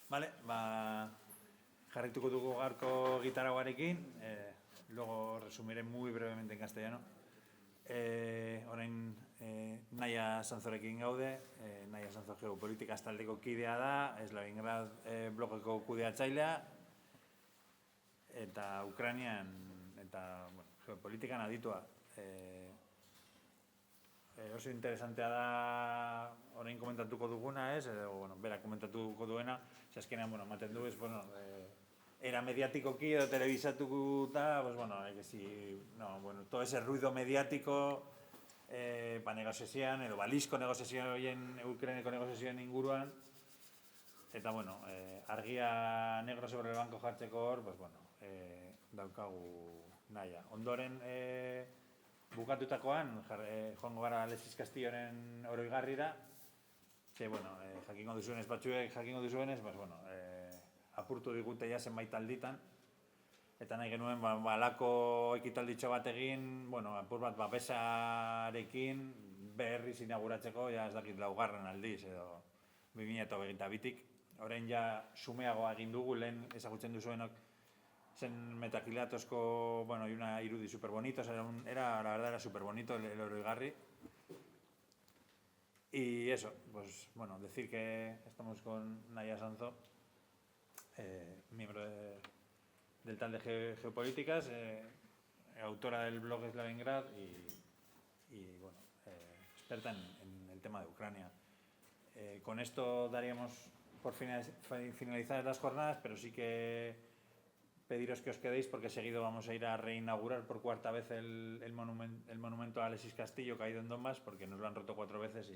Vale, jarraituko dugu gaurko gitarauarekin, luego resumiré muy brevemente en castellano. Orain Naia Sanzorekin gaude, Naia Sanzo geopolitika taldeko kidea da, Slavingrad blogeko kudeatzailea, eta Ukrainian eta geopolitikan aditua. Oso interesantea da orain komentatuko duguna, edo bera komentatuko duena, azkenean ematen du, era mediatikoki edo telebisatuta, todo ese ruido mediático negoziazioan, edo balizko negoziazioen, Ukraineko negoziazioen inguruan, eta argia negro sobre el banco jartzeko hor, daukagu Naia. Ondoren bukatutakoan, joango gara Alexis Castilloren oroigarrira, jakingo duzuenez, batzuek jakingo duzuenez, apurtu digute ja zenbait alditan, eta nahi genuen alako ekitalditxo bat egin, apur bat babesarekin berriz inauguratzeko, ez dakit laugarren aldiz, edo 2022-tik. Orain ja sumeagoa egin dugu, lehen ezagutzen duzuenok, zen Metaquilatosco, y una irudi super bonitos, la verdad era super bonito el oroigarri. Y eso, decir que estamos con Naia Sanzo, miembro del tal de Geopolíticas, autora del blog Slavingrad y experta en el tema de Ucrania. Con esto daríamos por finalizadas las jornadas, pero sí que pediros que os quedéis porque seguido vamos a ir a reinaugurar por cuarta vez el monumento a Alexis Castillo caído en Donbass, porque nos lo han roto 4 veces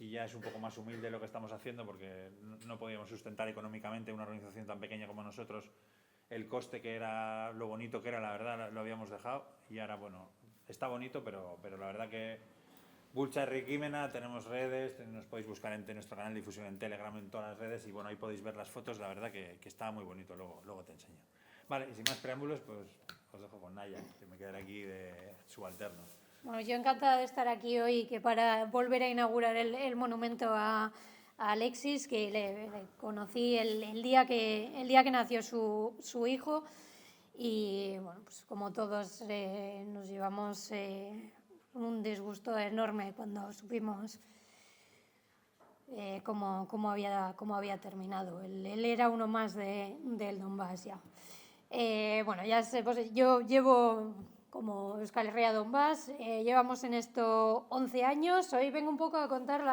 y ya es un poco más humilde lo que estamos haciendo, porque no podíamos sustentar económicamente una organización tan pequeña como nosotros el coste que era, lo bonito que era, la verdad lo habíamos dejado, y ahora está bonito, pero la verdad que Bulcha Riquímena, tenemos redes, nos podéis buscar en nuestro canal de difusión en Telegram, en todas las redes, y ahí podéis ver las fotos, la verdad que está muy bonito, luego te enseño. Vale, y sin más preámbulos, os dejo con Naia, que me quedaré aquí de subalterno. Bueno, yo encantada de estar aquí hoy, que para volver a inaugurar el monumento a Alexis, que le conocí el día que nació su hijo, y como todos nos llevamos un disgusto enorme cuando supimos cómo había terminado. Él era uno más del Donbass ya. Ya sé, yo llevo como Euskal Herria Donbass, llevamos en esto 11 años. Hoy vengo un poco a contar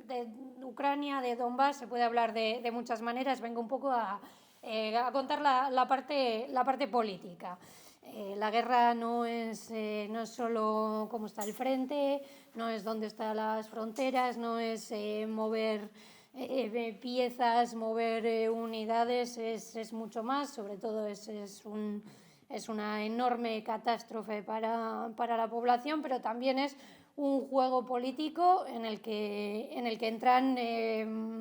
de Ucrania, de Donbass, se puede hablar de muchas maneras. Vengo un poco a contar la parte política. La guerra no es solo cómo está el frente, no es dónde están las fronteras, no es mover piezas, mover unidades, es mucho más. Sobre todo es una enorme catástrofe para la población, pero también es un juego político en el que entran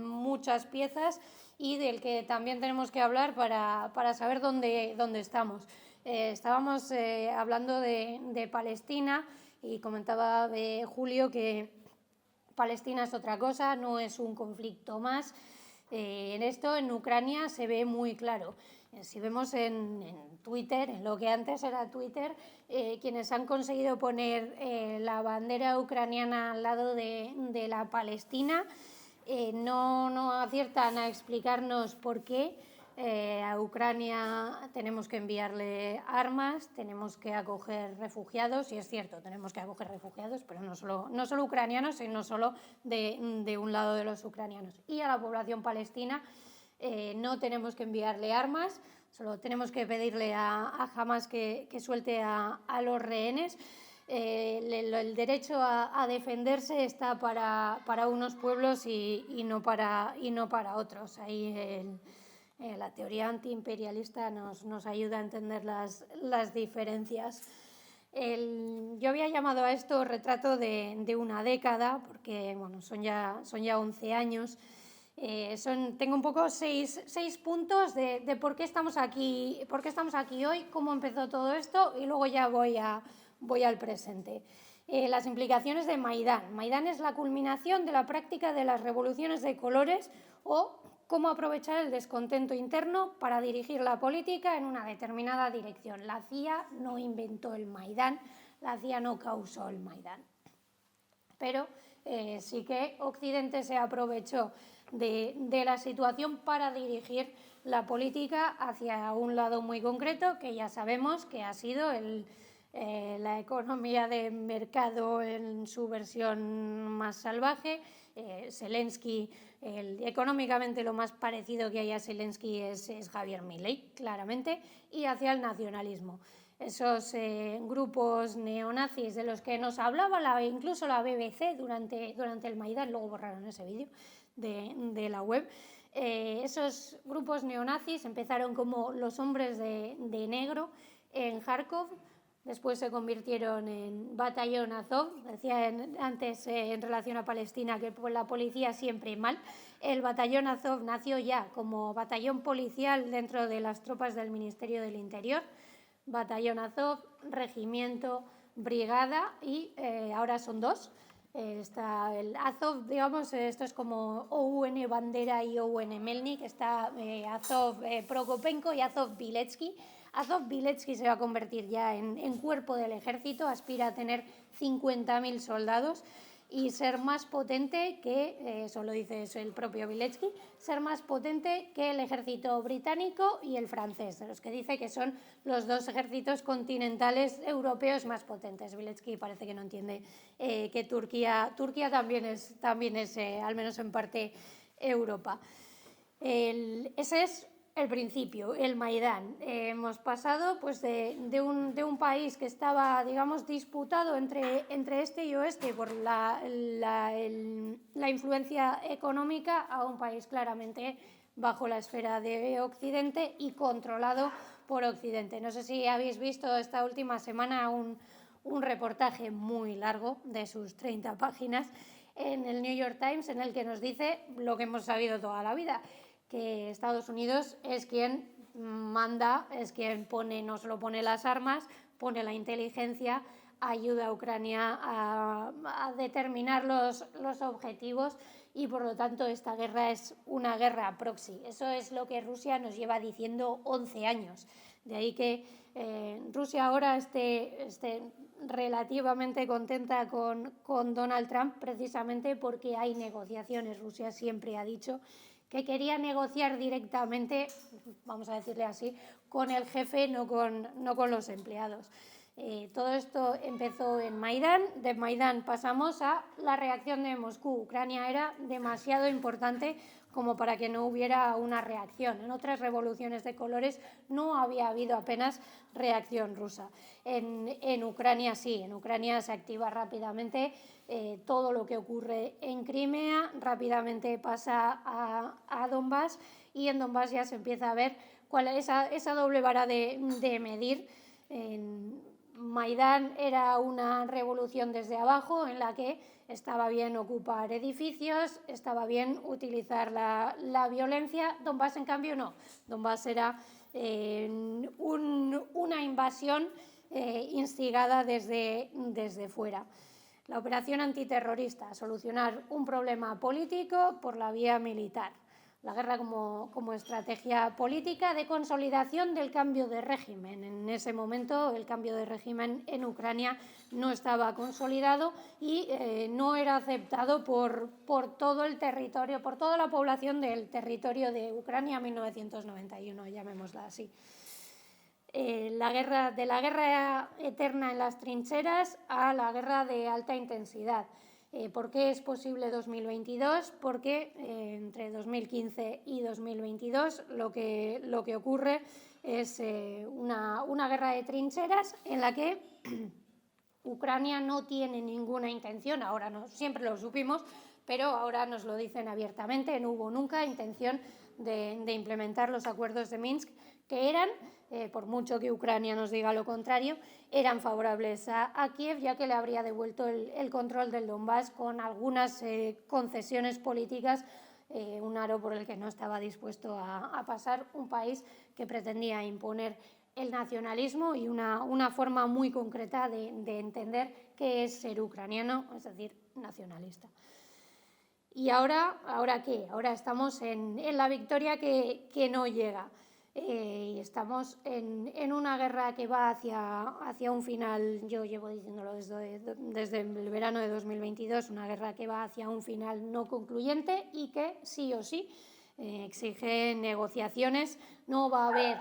muchas piezas y del que también tenemos que hablar para saber dónde estamos. Estábamos hablando de Palestina y comentaba Julio que Palestina es otra cosa, no es un conflicto más. En Ucrania se ve muy claro. Si vemos en Twitter, en lo que antes era Twitter, quienes han conseguido poner la bandera ucraniana al lado de la Palestina, no aciertan a explicarnos por qué. A Ucrania tenemos que enviarle armas, tenemos que acoger refugiados, y es cierto, tenemos que acoger refugiados, pero no solo ucranianos, sino solo de un lado de los ucranianos. Y a la población palestina no tenemos que enviarle armas, solo tenemos que pedirle a Hamas que suelte a los rehenes. El derecho a defenderse está para unos pueblos y no para otros. Ahí la teoría antiimperialista nos ayuda a entender las diferencias. Yo había llamado a esto retrato de una década, porque son ya 11 años. Tengo un poco 6 puntos de por qué estamos aquí hoy, cómo empezó todo esto, y luego ya voy al presente. Las implicaciones de Maidán. Maidán es la culminación de la práctica de las revoluciones de colores o cómo aprovechar el descontento interno para dirigir la política en una determinada dirección. La CIA no inventó el Maidán, la CIA no causó el Maidán. Pero sí que Occidente se aprovechó de la situación para dirigir la política hacia un lado muy concreto, que ya sabemos que ha sido la economía de mercado en su versión más salvaje. Zelensky, económicamente lo más parecido que hay a Zelensky es Javier Milei, claramente, y hacia el nacionalismo. Esos grupos neonazis de los que nos hablaba incluso la BBC durante el Maidán, luego borraron ese vídeo de la web. Esos grupos neonazis empezaron como los hombres de negro en Kharkov, después se convirtieron en Batallón Azov. Decía antes en relación a Palestina que la policía siempre mal. El Batallón Azov nació ya como batallón policial dentro de las tropas del Ministerio del Interior. Batallón Azov, regimiento, brigada y ahora son dos. Está el Azov, digamos, esto es como OUN Bandera y OUN Melnik, está Azov Prokopenko y Azov Biletsky. Azov Biletsky se va a convertir ya en cuerpo del ejército, aspira a tener 50.000 soldados y ser más potente que, eso lo dice el propio Biletsky, ser más potente que el ejército británico y el francés, de los que dice que son los dos ejércitos continentales europeos más potentes. Biletsky parece que no entiende que Turquía también es al menos en parte, Europa. Ese es el principio, el Maidán. Hemos pasado pues, de un país que estaba, digamos, disputado entre este y oeste por la influencia económica a un país claramente bajo la esfera de Occidente y controlado por Occidente. No sé si habéis visto esta última semana un reportaje muy largo de sus 30 páginas en el New York Times en el que nos dice lo que hemos sabido toda la vida, que Estados Unidos es quien manda, es quien no solo pone las armas, pone la inteligencia, ayuda a Ucrania a determinar los objetivos y por lo tanto esta guerra es una guerra proxy. Eso es lo que Rusia nos lleva diciendo 11 años. De ahí que Rusia ahora esté relativamente contenta con Donald Trump precisamente porque hay negociaciones. Rusia siempre ha dicho que quería negociar directamente, vamos a decirle así, con el jefe, no con los empleados. Todo esto empezó en Maidán. De Maidán pasamos a la reacción de Moscú. Ucrania era demasiado importante como para que no hubiera una reacción. En otras revoluciones de colores no había habido apenas reacción rusa. En Ucrania sí, en Ucrania se activa rápidamente todo lo que ocurre en Crimea, rápidamente pasa a Donbass y en Donbass ya se empieza a ver cuál es esa doble vara de medir. Maidán era una revolución desde abajo en la que estaba bien ocupar edificios, estaba bien utilizar la violencia. Donbass, en cambio, no. Donbass era una invasión instigada desde fuera. La operación antiterrorista, solucionar un problema político por la vía militar. La guerra como estrategia política de consolidación del cambio de régimen. En ese momento el cambio de régimen en Ucrania no estaba consolidado y no era aceptado por todo el territorio, por toda la población del territorio de Ucrania 1991, llamémosla así. De la guerra eterna en las trincheras a la guerra de alta intensidad. ¿Por qué es posible 2022? Porque entre 2015 y 2022 lo que ocurre es una guerra de trincheras en la que Ucrania no tiene ninguna intención, ahora no, siempre lo supimos, pero ahora nos lo dicen abiertamente, no hubo nunca intención de implementar los acuerdos de Minsk, que eran, por mucho que Ucrania nos diga lo contrario, eran favorables a Kiev, ya que le habría devuelto el control del Donbass con algunas concesiones políticas, un aro por el que no estaba dispuesto a pasar un país que pretendía imponer el nacionalismo y una forma muy concreta de entender qué es ser ucraniano, es decir, nacionalista. ¿Y ahora qué? Ahora estamos en la victoria que no llega. Y estamos en una guerra que va hacia un final, yo llevo diciéndolo desde el verano de 2022, una guerra que va hacia un final no concluyente y que sí o sí exige negociaciones. No va a haber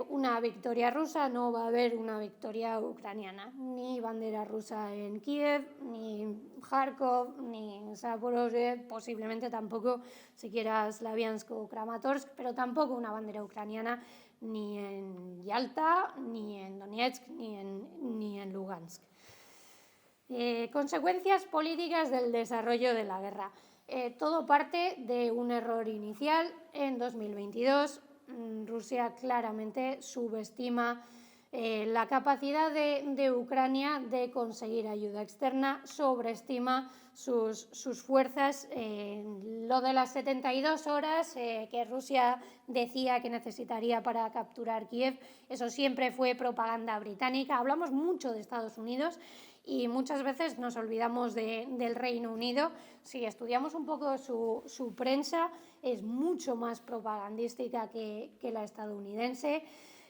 una victoria rusa, no va a haber una victoria ucraniana, ni bandera rusa en Kiev, ni Kharkov, ni Zaporozhye, posiblemente tampoco siquiera Slaviansk o Kramatorsk, pero tampoco una bandera ucraniana ni en Yalta, ni en Donetsk, ni en Lugansk. Consecuencias políticas del desarrollo de la guerra. Todo parte de un error inicial en 2022. Rusia claramente subestima la capacidad de Ucrania de conseguir ayuda externa, sobreestima sus fuerzas. Lo de las 72 horas que Rusia decía que necesitaría para capturar Kiev, eso siempre fue propaganda británica. Hablamos mucho de Estados Unidos y muchas veces nos olvidamos del Reino Unido. Si estudiamos un poco su prensa, es mucho más propagandística que la estadounidense.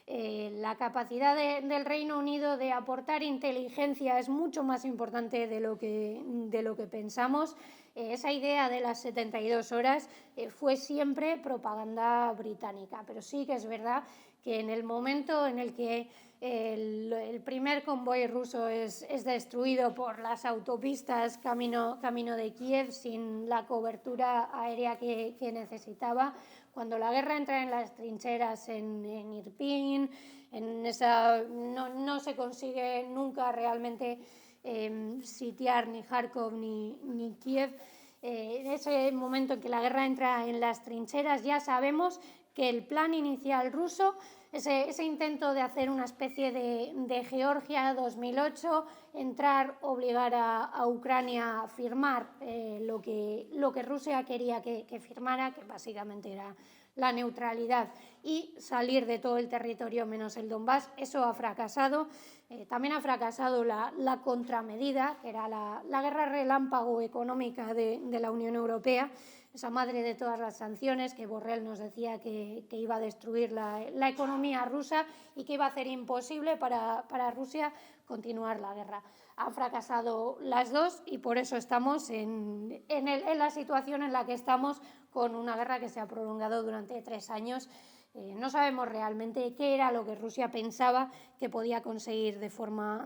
La capacidad del Reino Unido de aportar inteligencia es mucho más importante de lo que pensamos. Esa idea de las 72 horas fue siempre propaganda británica, pero sí que es verdad que en el momento en el que el primer convoy ruso es destruido por las autopistas camino de Kiev sin la cobertura aérea que necesitaba, cuando la guerra entra en las trincheras en Irpin, no se consigue nunca realmente sitiar ni Kharkov ni Kiev. En ese momento en que la guerra entra en las trincheras, ya sabemos que el plan inicial ruso, ese intento de hacer una especie de Georgia 2008, entrar, obligar a Ucrania a firmar lo que Rusia quería que firmara, que básicamente era la neutralidad, y salir de todo el territorio menos el Donbass, eso ha fracasado. También ha fracasado la contramedida, que era la guerra relámpago económica de la Unión Europea, esa madre de todas las sanciones que Borrell nos decía que iba a destruir la economía rusa y que iba a hacer imposible para Rusia continuar la guerra. Han fracasado las dos y por eso estamos en la situación en la que estamos, con una guerra que se ha prolongado durante 3 años. No sabemos realmente qué era lo que Rusia pensaba que podía conseguir de forma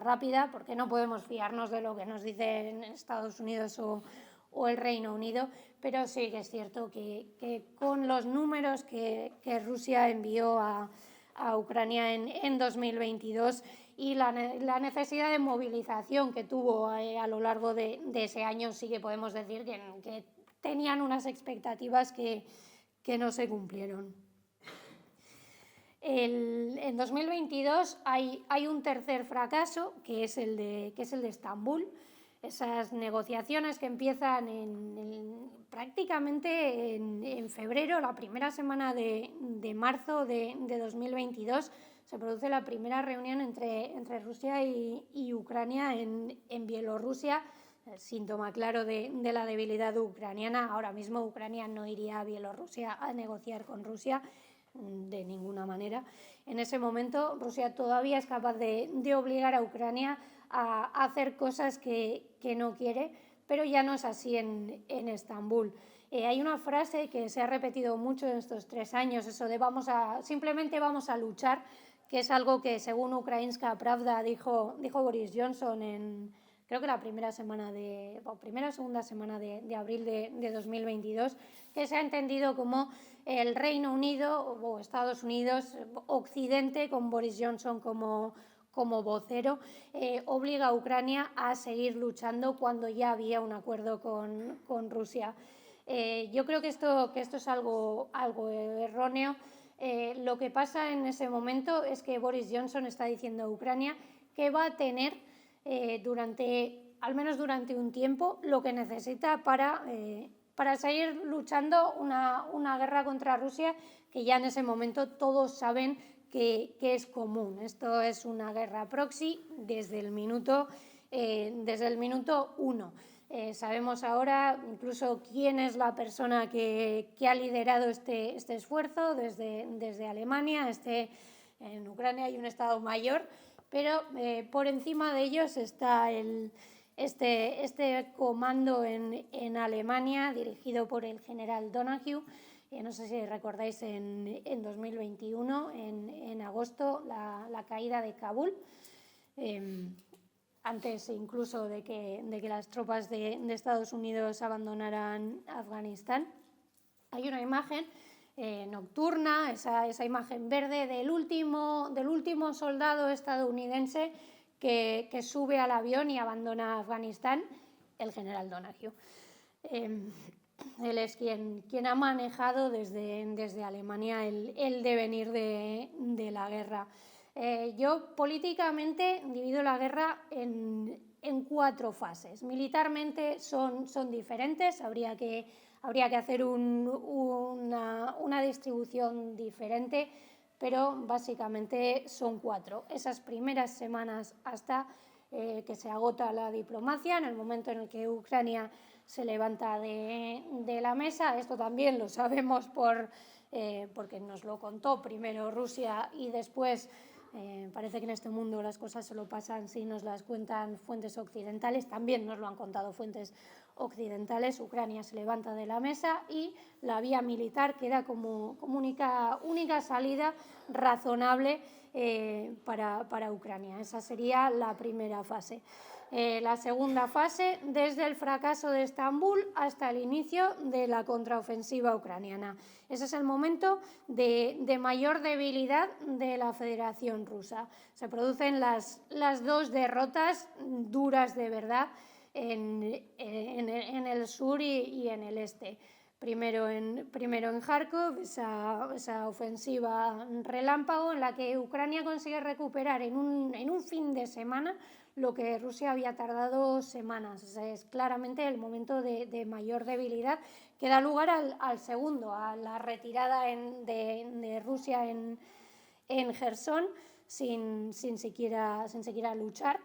rápida, porque no podemos fiarnos de lo que nos dicen Estados Unidos o el Reino Unido, pero sí que es cierto que con los números que Rusia envió a Ucrania en 2022 y la necesidad de movilización que tuvo a lo largo de ese año, sí que podemos decir que tenían unas expectativas que no se cumplieron. En 2022 hay un tercer fracaso, que es el de Estambul. Esas negociaciones que empiezan prácticamente en febrero, la primera semana de marzo de 2022, se produce la primera reunión entre Rusia y Ucrania en Bielorrusia, síntoma claro de la debilidad ucraniana. Ahora mismo Ucrania no iría a Bielorrusia a negociar con Rusia de ninguna manera. En ese momento Rusia todavía es capaz de obligar a Ucrania a hacer cosas que no quiere, pero ya no es así en Estambul. Hay una frase que se ha repetido mucho en estos 3 años, eso de simplemente vamos a luchar, que es algo que según Ukrainska Pravda dijo Boris Johnson creo que la primera o segunda semana de abril de 2022, que se ha entendido como el Reino Unido o Estados Unidos, Occidente, con Boris Johnson como vocero, obliga a Ucrania a seguir luchando cuando ya había un acuerdo con Rusia. Yo creo que esto es algo erróneo. Lo que pasa en ese momento es que Boris Johnson está diciendo a Ucrania que va a tener al menos durante un tiempo lo que necesita para seguir luchando una guerra contra Rusia, que ya en ese momento todos saben que es común. Esto es una guerra proxy desde el minuto 1. Sabemos ahora incluso quién es la persona que ha liderado este esfuerzo desde Alemania. En Ucrania hay un Estado Mayor, pero por encima de ellos está este comando en Alemania, dirigido por el general Donahue. No sé si recordáis en 2021, en agosto, la caída de Kabul, antes incluso de que las tropas de Estados Unidos abandonaran Afganistán. Hay una imagen nocturna, esa imagen verde del último soldado estadounidense que sube al avión y abandona Afganistán, el general Donahue. Él es quien ha manejado desde Alemania el devenir de la guerra. Yo políticamente divido la guerra en 4 fases. Militarmente son diferentes, habría que hacer una distribución diferente, pero básicamente son 4. Esas primeras semanas hasta que se agota la diplomacia, en el momento en el que Ucrania se levanta de la mesa. Esto también lo sabemos porque nos lo contó primero Rusia y después parece que en este mundo las cosas solo pasan si nos las cuentan fuentes occidentales. También nos lo han contado fuentes occidentales. Ucrania se levanta de la mesa y la vía militar queda como única salida razonable para Ucrania. Esa sería la primera fase. La segunda fase, desde el fracaso de Estambul hasta el inicio de la contraofensiva ucraniana. Ese es el momento de mayor debilidad de la Federación Rusa. Se producen las 2 derrotas duras de verdad en el sur y en el este. Primero en Kharkov, esa ofensiva relámpago en la que Ucrania consigue recuperar en un fin de semana lo que Rusia había tardado semanas. Es claramente el momento de mayor debilidad que da lugar al segundo, a la retirada de Rusia en Jersón sin siquiera luchar.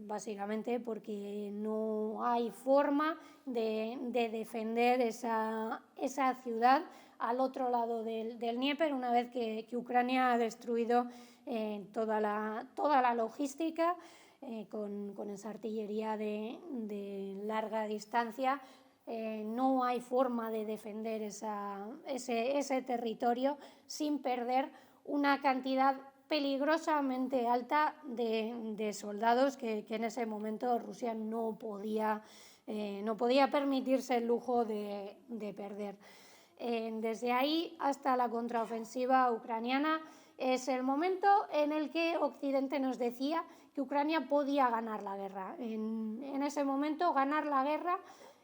Básicamente porque no hay forma de defender esa ciudad al otro lado del Dnieper, una vez que Ucrania ha destruido toda la logística con esa artillería de larga distancia. No hay forma de defender ese territorio sin perder una cantidad peligrosamente alta de soldados que en ese momento Rusia no podía permitirse el lujo de perder. Desde ahí hasta la contraofensiva ucraniana es el momento en el que Occidente nos decía que Ucrania podía ganar la guerra. En ese momento ganar la guerra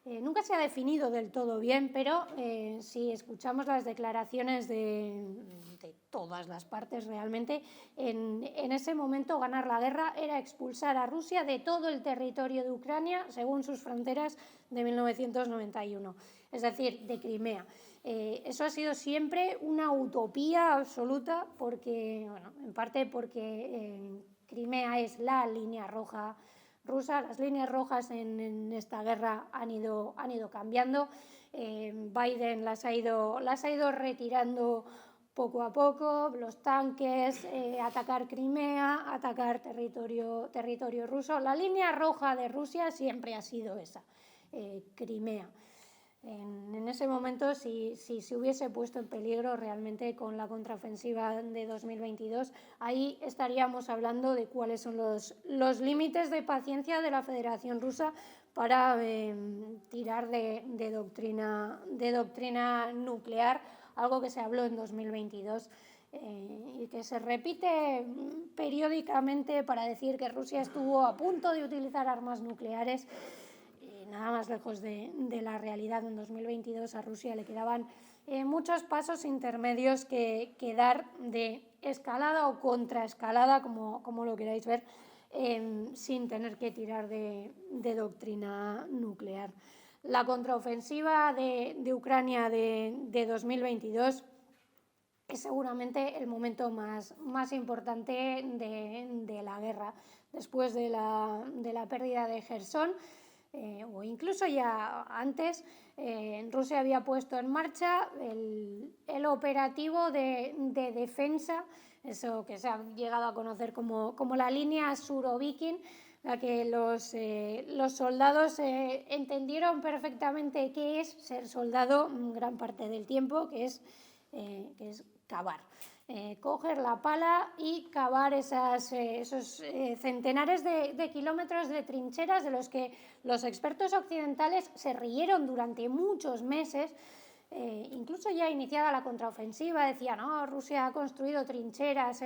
nunca se ha definido del todo bien, pero si escuchamos las declaraciones de todas las partes realmente, en ese momento ganar la guerra era expulsar a Rusia de todo el territorio de Ucrania según sus fronteras de 1991, es decir, de Crimea. Eso ha sido siempre una utopía absoluta porque, en parte porque Crimea es la línea roja rusa. Las líneas rojas en esta guerra han ido cambiando. Biden las ha ido retirando poco a poco, los tanques, atacar Crimea, atacar territorio ruso. La línea roja de Rusia siempre ha sido esa, Crimea. En ese momento, si se hubiese puesto en peligro realmente con la contraofensiva de 2022, ahí estaríamos hablando de cuáles son los límites de paciencia de la Federación Rusa para tirar de doctrina nuclear, algo que se habló en 2022 y que se repite periódicamente para decir que Rusia estuvo a punto de utilizar armas nucleares. Nada más lejos de la realidad. En 2022 a Rusia le quedaban muchos pasos intermedios que dar de escalada o contraescalada, como lo queráis ver, sin tener que tirar de doctrina nuclear. La contraofensiva de Ucrania de 2022 es seguramente el momento más importante de la guerra. Después de la pérdida de Jersón, o incluso ya antes, Rusia había puesto en marcha el operativo de defensa, eso que se ha llegado a conocer como la línea Surovikin, la que los soldados entendieron perfectamente qué es ser soldado gran parte del tiempo, que es cavar. Coger la pala y cavar esos centenares de kilómetros de trincheras de los que los expertos occidentales se rieron durante muchos meses. Incluso ya iniciada la contraofensiva decían, no, Rusia ha construido trincheras,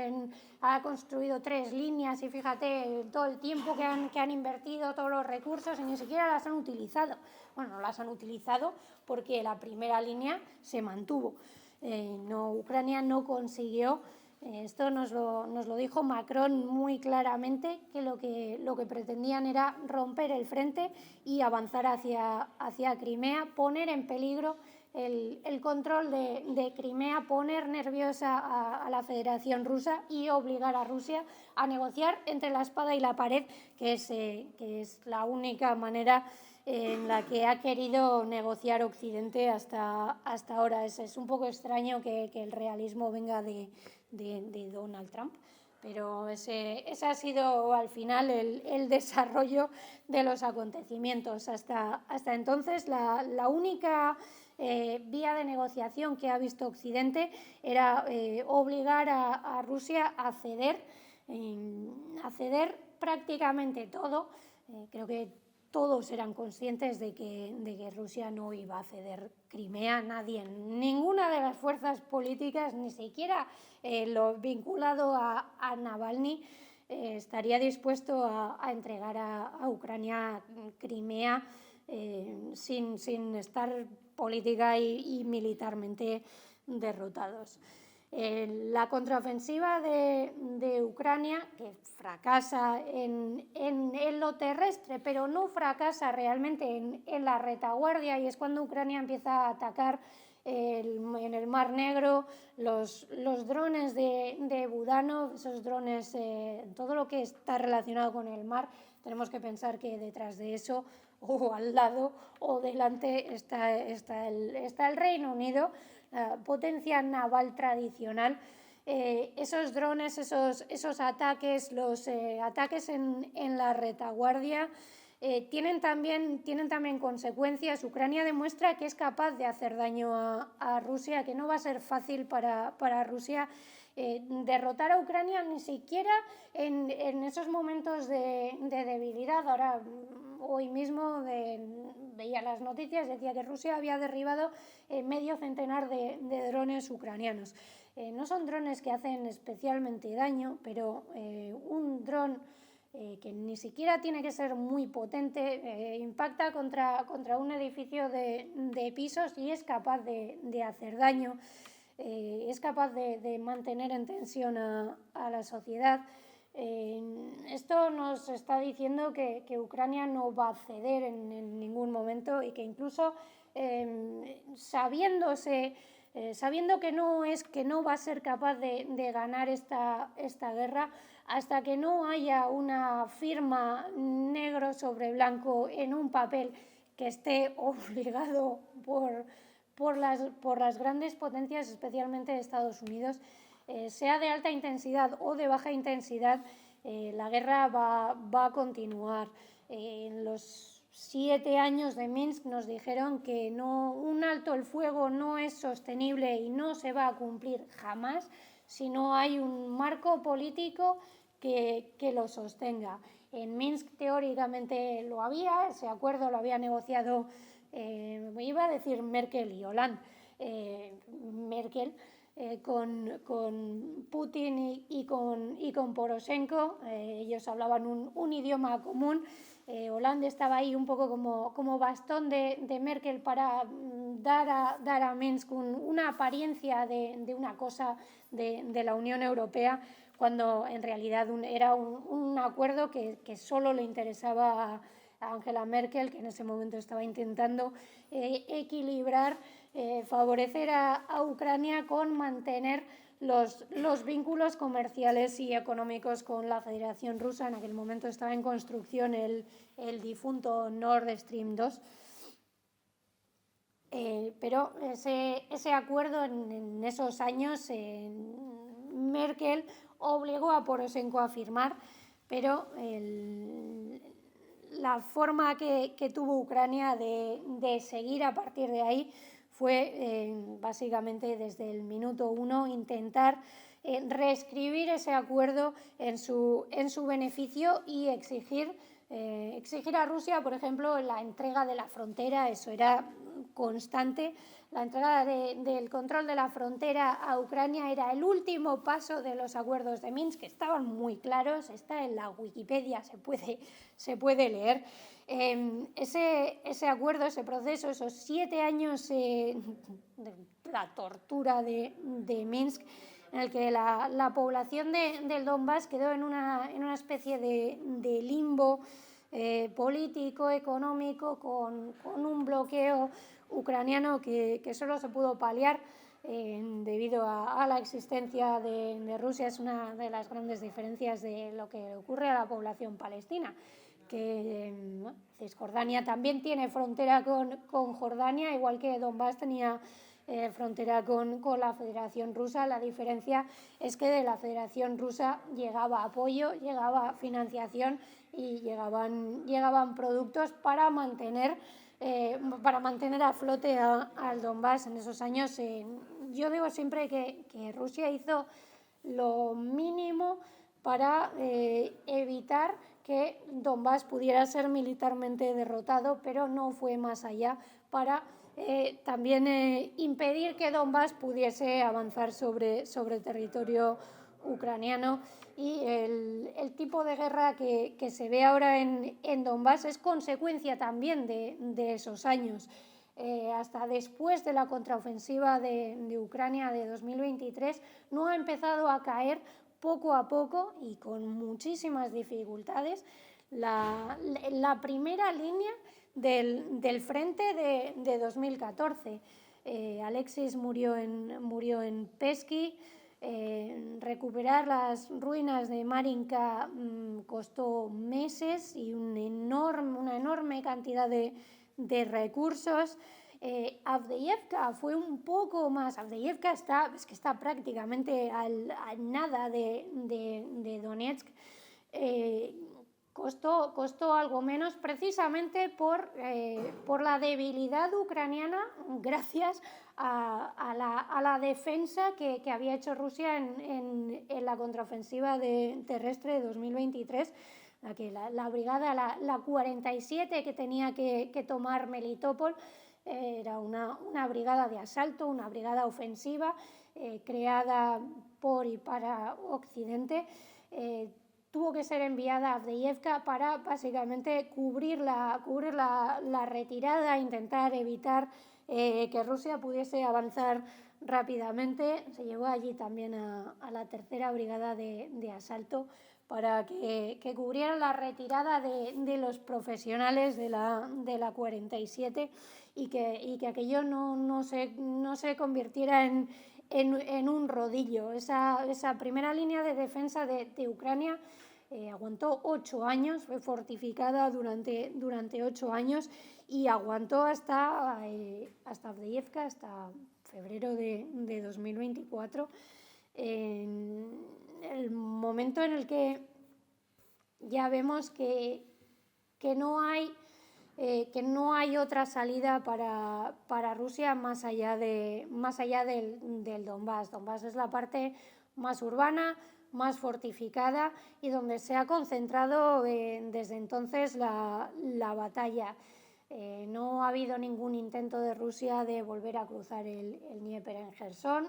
ha construido 3 líneas y fíjate todo el tiempo que han invertido, todos los recursos y ni siquiera las han utilizado. Bueno, no las han utilizado porque la primera línea se mantuvo. Ucrania no consiguió, esto nos lo dijo Macron muy claramente, que lo que pretendían era romper el frente y avanzar hacia Crimea, poner en peligro el control de Crimea, poner nerviosa a la Federación Rusa y obligar a Rusia a negociar entre la espada y la pared, que es la única manera en la que ha querido negociar Occidente hasta ahora. Es un poco extraño que el realismo venga de Donald Trump, pero ese ha sido al final el desarrollo de los acontecimientos. Hasta entonces la única vía de negociación que ha visto Occidente era obligar a Rusia a ceder prácticamente todo. Creo que todos eran conscientes de que Rusia no iba a ceder Crimea, nadie, ninguna de las fuerzas políticas, ni siquiera lo vinculado a Navalny, estaría dispuesto a entregar a Ucrania Crimea sin estar política y militarmente derrotados. La contraofensiva de Ucrania, que fracasa en lo terrestre, pero no fracasa realmente en la retaguardia, y es cuando Ucrania empieza a atacar en el Mar Negro los drones de Budanov, esos drones, todo lo que está relacionado con el mar. Tenemos que pensar que detrás de eso, o al lado o delante, está el Reino Unido, la potencia naval tradicional. Esos drones, esos ataques, los ataques en la retaguardia tienen también consecuencias. Ucrania demuestra que es capaz de hacer daño a Rusia, que no va a ser fácil para Rusia derrotar a Ucrania, ni siquiera en esos momentos de debilidad. Ahora, hoy mismo veía las noticias, decía que Rusia había derribado medio centenar de drones ucranianos. No son drones que hacen especialmente daño, pero un dron que ni siquiera tiene que ser muy potente, impacta contra un edificio de pisos y es capaz de hacer daño, es capaz de mantener en tensión a la sociedad. Esto nos está diciendo que Ucrania no va a ceder en ningún momento y que incluso sabiendo que no va a ser capaz de ganar esta guerra, hasta que no haya una firma negro sobre blanco en un papel que esté obligado por las grandes potencias, especialmente Estados Unidos, sea de alta intensidad o de baja intensidad, la guerra va a continuar. En los 7 años de Minsk nos dijeron que un alto el fuego no es sostenible y no se va a cumplir jamás si no hay un marco político que lo sostenga. En Minsk teóricamente lo había, ese acuerdo lo había negociado, iba a decir Merkel y Hollande, Merkel con Putin y con Poroshenko. Ellos hablaban un idioma común. Hollande estaba ahí un poco como bastón de Merkel para dar a Minsk una apariencia de una cosa de la Unión Europea, cuando en realidad era un acuerdo que solo le interesaba a Angela Merkel, que en ese momento estaba intentando equilibrar, favorecer a Ucrania con mantener los vínculos comerciales y económicos con la Federación Rusa. En aquel momento estaba en construcción el difunto Nord Stream 2. Pero ese acuerdo en esos años Merkel obligó a Poroshenko a firmar, pero la forma que tuvo Ucrania de seguir a partir de ahí fue básicamente desde el minuto 1 intentar reescribir ese acuerdo en su beneficio y exigir a Rusia, por ejemplo, la entrega de la frontera. Eso era constante. La entrega del control de la frontera a Ucrania era el último paso de los acuerdos de Minsk, que estaban muy claros, está en la Wikipedia, se puede leer. Ese acuerdo, ese proceso, esos 7 años de la tortura de Minsk, en el que la población del Donbass quedó en una especie de limbo político, económico, con un bloqueo ucraniano que solo se pudo paliar debido a la existencia de Rusia. Es una de las grandes diferencias de lo que ocurre a la población palestina, que Cisjordania también tiene frontera con Jordania, igual que Donbass tenía frontera con la Federación Rusa. La diferencia es que de la Federación Rusa llegaba apoyo, llegaba financiación y llegaban productos para mantener a flote al Donbass en esos años. Yo digo siempre que Rusia hizo lo mínimo para evitar que Donbass pudiera ser militarmente derrotado, pero no fue más allá para también impedir que Donbass pudiese avanzar sobre territorio ucraniano. Y el tipo de guerra que se ve ahora en Donbass es consecuencia también de esos años. Hasta después de la contraofensiva de Ucrania de 2023 no ha empezado a caer poco a poco y con muchísimas dificultades la primera línea del frente de 2014. Alexis murió en Pesky. Recuperar las ruinas de Marinka costó meses y una enorme cantidad de recursos. Avdiivka fue un poco más. Avdiivka está prácticamente al nada de Donetsk. Costó algo menos precisamente por la debilidad ucraniana, gracias a la defensa que había hecho Rusia en la contraofensiva terrestre de 2023. La brigada, la 47, que tenía que tomar Melitopol, era una brigada de asalto, una brigada ofensiva creada por y para Occidente. Tuvo que ser enviada a Avdiivka para básicamente cubrir la retirada, intentar evitar que Rusia pudiese avanzar rápidamente. Se llevó allí también a la tercera brigada de asalto para que cubriera la retirada de los profesionales de la 47 y que aquello no se convirtiera en un rodillo. Esa primera línea de defensa de Ucrania aguantó 8 años, fue fortificada durante 8 años y aguantó hasta Avdiivka, hasta febrero de 2024. En el momento en el que ya vemos que no hay otra salida para Rusia más allá del Donbass. Donbass es la parte más urbana, más fortificada y donde se ha concentrado desde entonces la batalla. No ha habido ningún intento de Rusia de volver a cruzar el Dnieper en Jersón.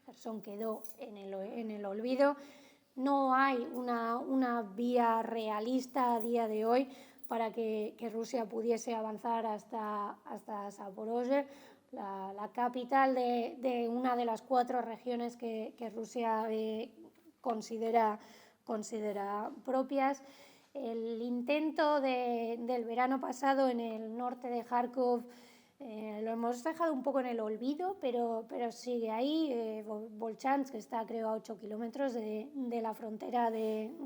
Jersón quedó en el olvido. No hay una vía realista a día de hoy para que Rusia pudiese avanzar hasta Zaporozhye, la capital de una de las 4 regiones que Rusia considera propias. El intento del verano pasado en el norte de Kharkov Lo hemos dejado un poco en el olvido, pero sigue ahí. Volchansk, que está creo a 8 kilómetros de la frontera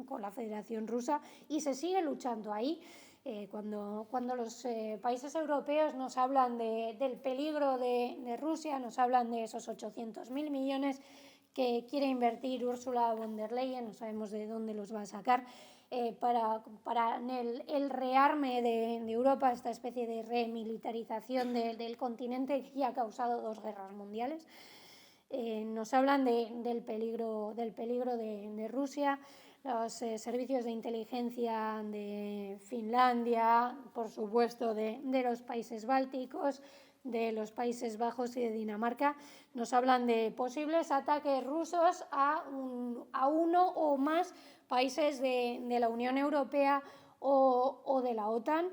con la Federación Rusa, y se sigue luchando ahí. Cuando los países europeos nos hablan del peligro de Rusia, nos hablan de esos 800.000 millones que quiere invertir Ursula von der Leyen, no sabemos de dónde los va a sacar, para el rearme de Europa, esta especie de remilitarización del continente que ha causado 2 guerras mundiales. Nos hablan del peligro de Rusia, los servicios de inteligencia de Finlandia, por supuesto de los países bálticos, de los Países Bajos y de Dinamarca. Nos hablan de posibles ataques rusos a uno o más países de la Unión Europea o de la OTAN.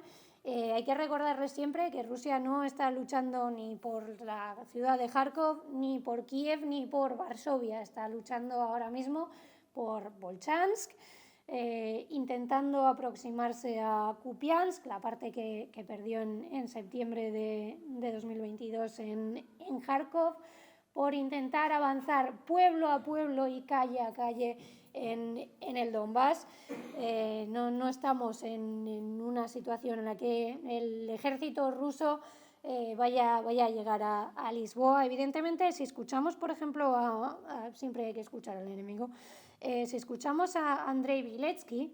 Hay que recordarles siempre que Rusia no está luchando ni por la ciudad de Kharkov, ni por Kiev, ni por Varsovia. Está luchando ahora mismo por Volchansk, intentando aproximarse a Kupiansk, la parte que perdió en septiembre de 2022 en Kharkov, por intentar avanzar pueblo a pueblo y calle a calle en el Donbass. No estamos en una situación en la que el ejército ruso vaya a llegar a Lisboa. Evidentemente, si escuchamos, por ejemplo, siempre hay que escuchar al enemigo, si escuchamos a Andrei Viletsky,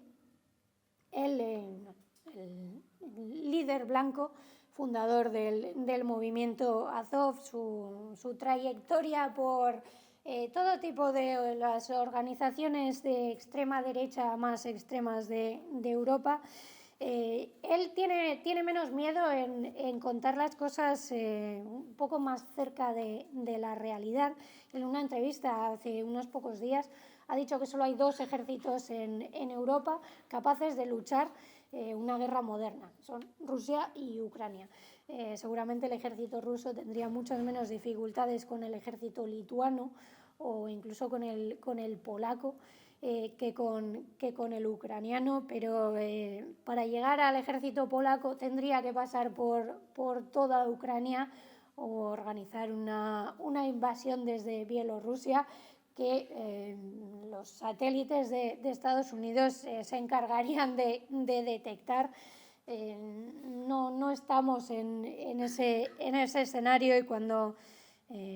el líder blanco, fundador del movimiento Azov, su trayectoria por todo tipo de las organizaciones de extrema derecha más extremas de Europa, él tiene menos miedo en contar las cosas un poco más cerca de la realidad. En una entrevista hace unos pocos días ha dicho que solo hay 2 ejércitos en Europa capaces de luchar una guerra moderna, son Rusia y Ucrania. Seguramente el ejército ruso tendría muchas menos dificultades con el ejército lituano o incluso con el polaco que con el ucraniano, pero para llegar al ejército polaco tendría que pasar por toda Ucrania o organizar una invasión desde Bielorrusia que los satélites de Estados Unidos se encargarían de detectar. No estamos en ese escenario, y cuando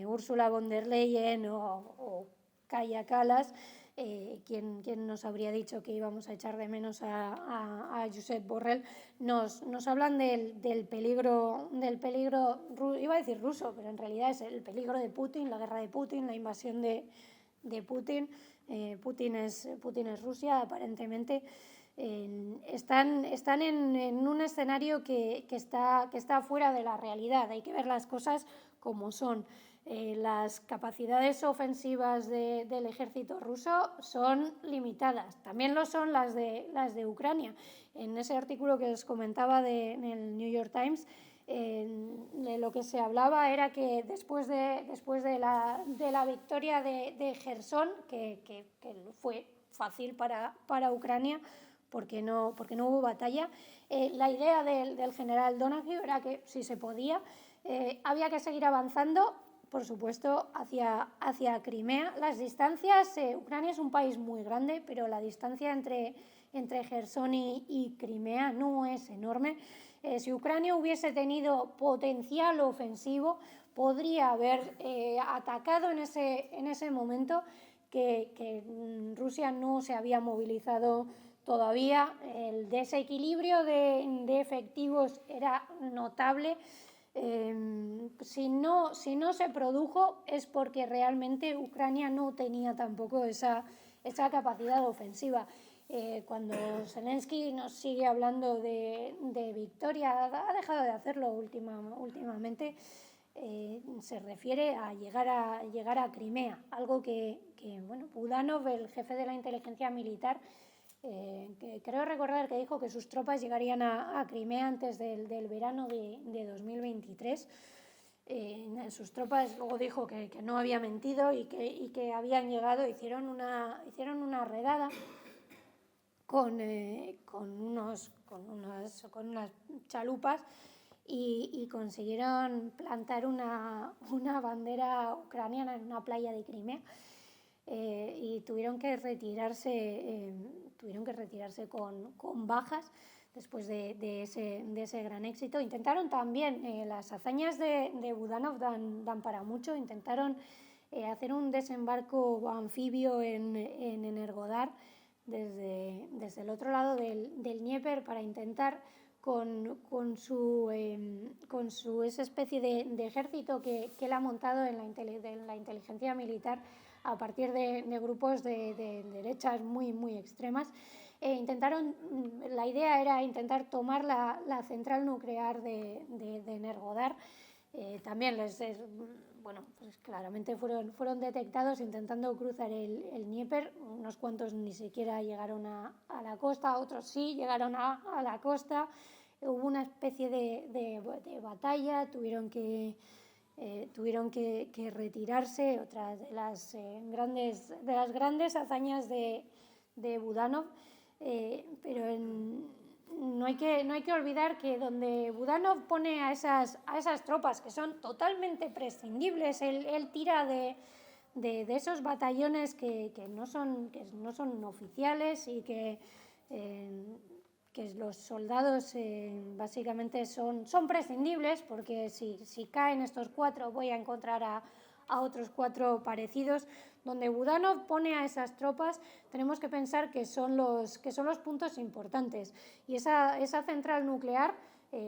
Ursula von der Leyen o Kaja Kallas, quien nos habría dicho que íbamos a echar de menos a Josep Borrell, nos hablan del peligro, iba a decir ruso, pero en realidad es el peligro de Putin, la guerra de Putin, la invasión de Putin. Putin es Rusia, aparentemente. Están en un escenario que está fuera de la realidad. Hay que ver las cosas como son. Las capacidades ofensivas del ejército ruso son limitadas. También lo son las de Ucrania. En ese artículo que os comentaba en el New York Times, lo que se hablaba era que después de la victoria de Jersón, que fue fácil para Ucrania porque no hubo batalla, la idea del general Donahue era que si se podía había que seguir avanzando, por supuesto, hacia Crimea. Las distancias, Ucrania es un país muy grande, pero la distancia entre Jersón y Crimea no es enorme. Si Ucrania hubiese tenido potencial ofensivo, podría haber atacado en ese momento que Rusia no se había movilizado todavía. El desequilibrio de efectivos era notable. Si no se produjo es porque realmente Ucrania no tenía tampoco esa capacidad ofensiva. Cuando Zelensky nos sigue hablando de victoria, ha dejado de hacerlo últimamente, se refiere a llegar a Crimea, algo que Budanov, el jefe de la inteligencia militar, que creo recordar que dijo que sus tropas llegarían a Crimea antes del verano de 2023. Sus tropas luego dijo que no había mentido y que habían llegado, hicieron una redada con unas chalupas y consiguieron plantar una bandera ucraniana en una playa de Crimea. Y tuvieron que retirarse con bajas después de ese gran éxito. Intentaron también, las hazañas de Budanov dan para mucho. Intentaron hacer un desembarco anfibio en Energodar desde el otro lado del Dnieper para intentar con su esa especie de ejército que él ha montado en la inteligencia militar a partir de grupos de derechas muy extremas. La idea era intentar tomar la central nuclear de Energodar. También pues claramente fueron detectados intentando cruzar el Dnieper. Unos cuantos ni siquiera llegaron a la costa, otros sí llegaron a la costa. Hubo una especie de batalla, tuvieron que retirarse. Otra de las grandes hazañas de Budanov. Pero no hay que olvidar que donde Budanov pone a esas tropas que son totalmente prescindibles, él tira de esos batallones que no son oficiales y que los soldados básicamente son prescindibles, porque si caen estos 4 voy a encontrar a otros 4 parecidos. Donde Budanov pone a esas tropas, tenemos que pensar que son los puntos importantes. Y esa central nuclear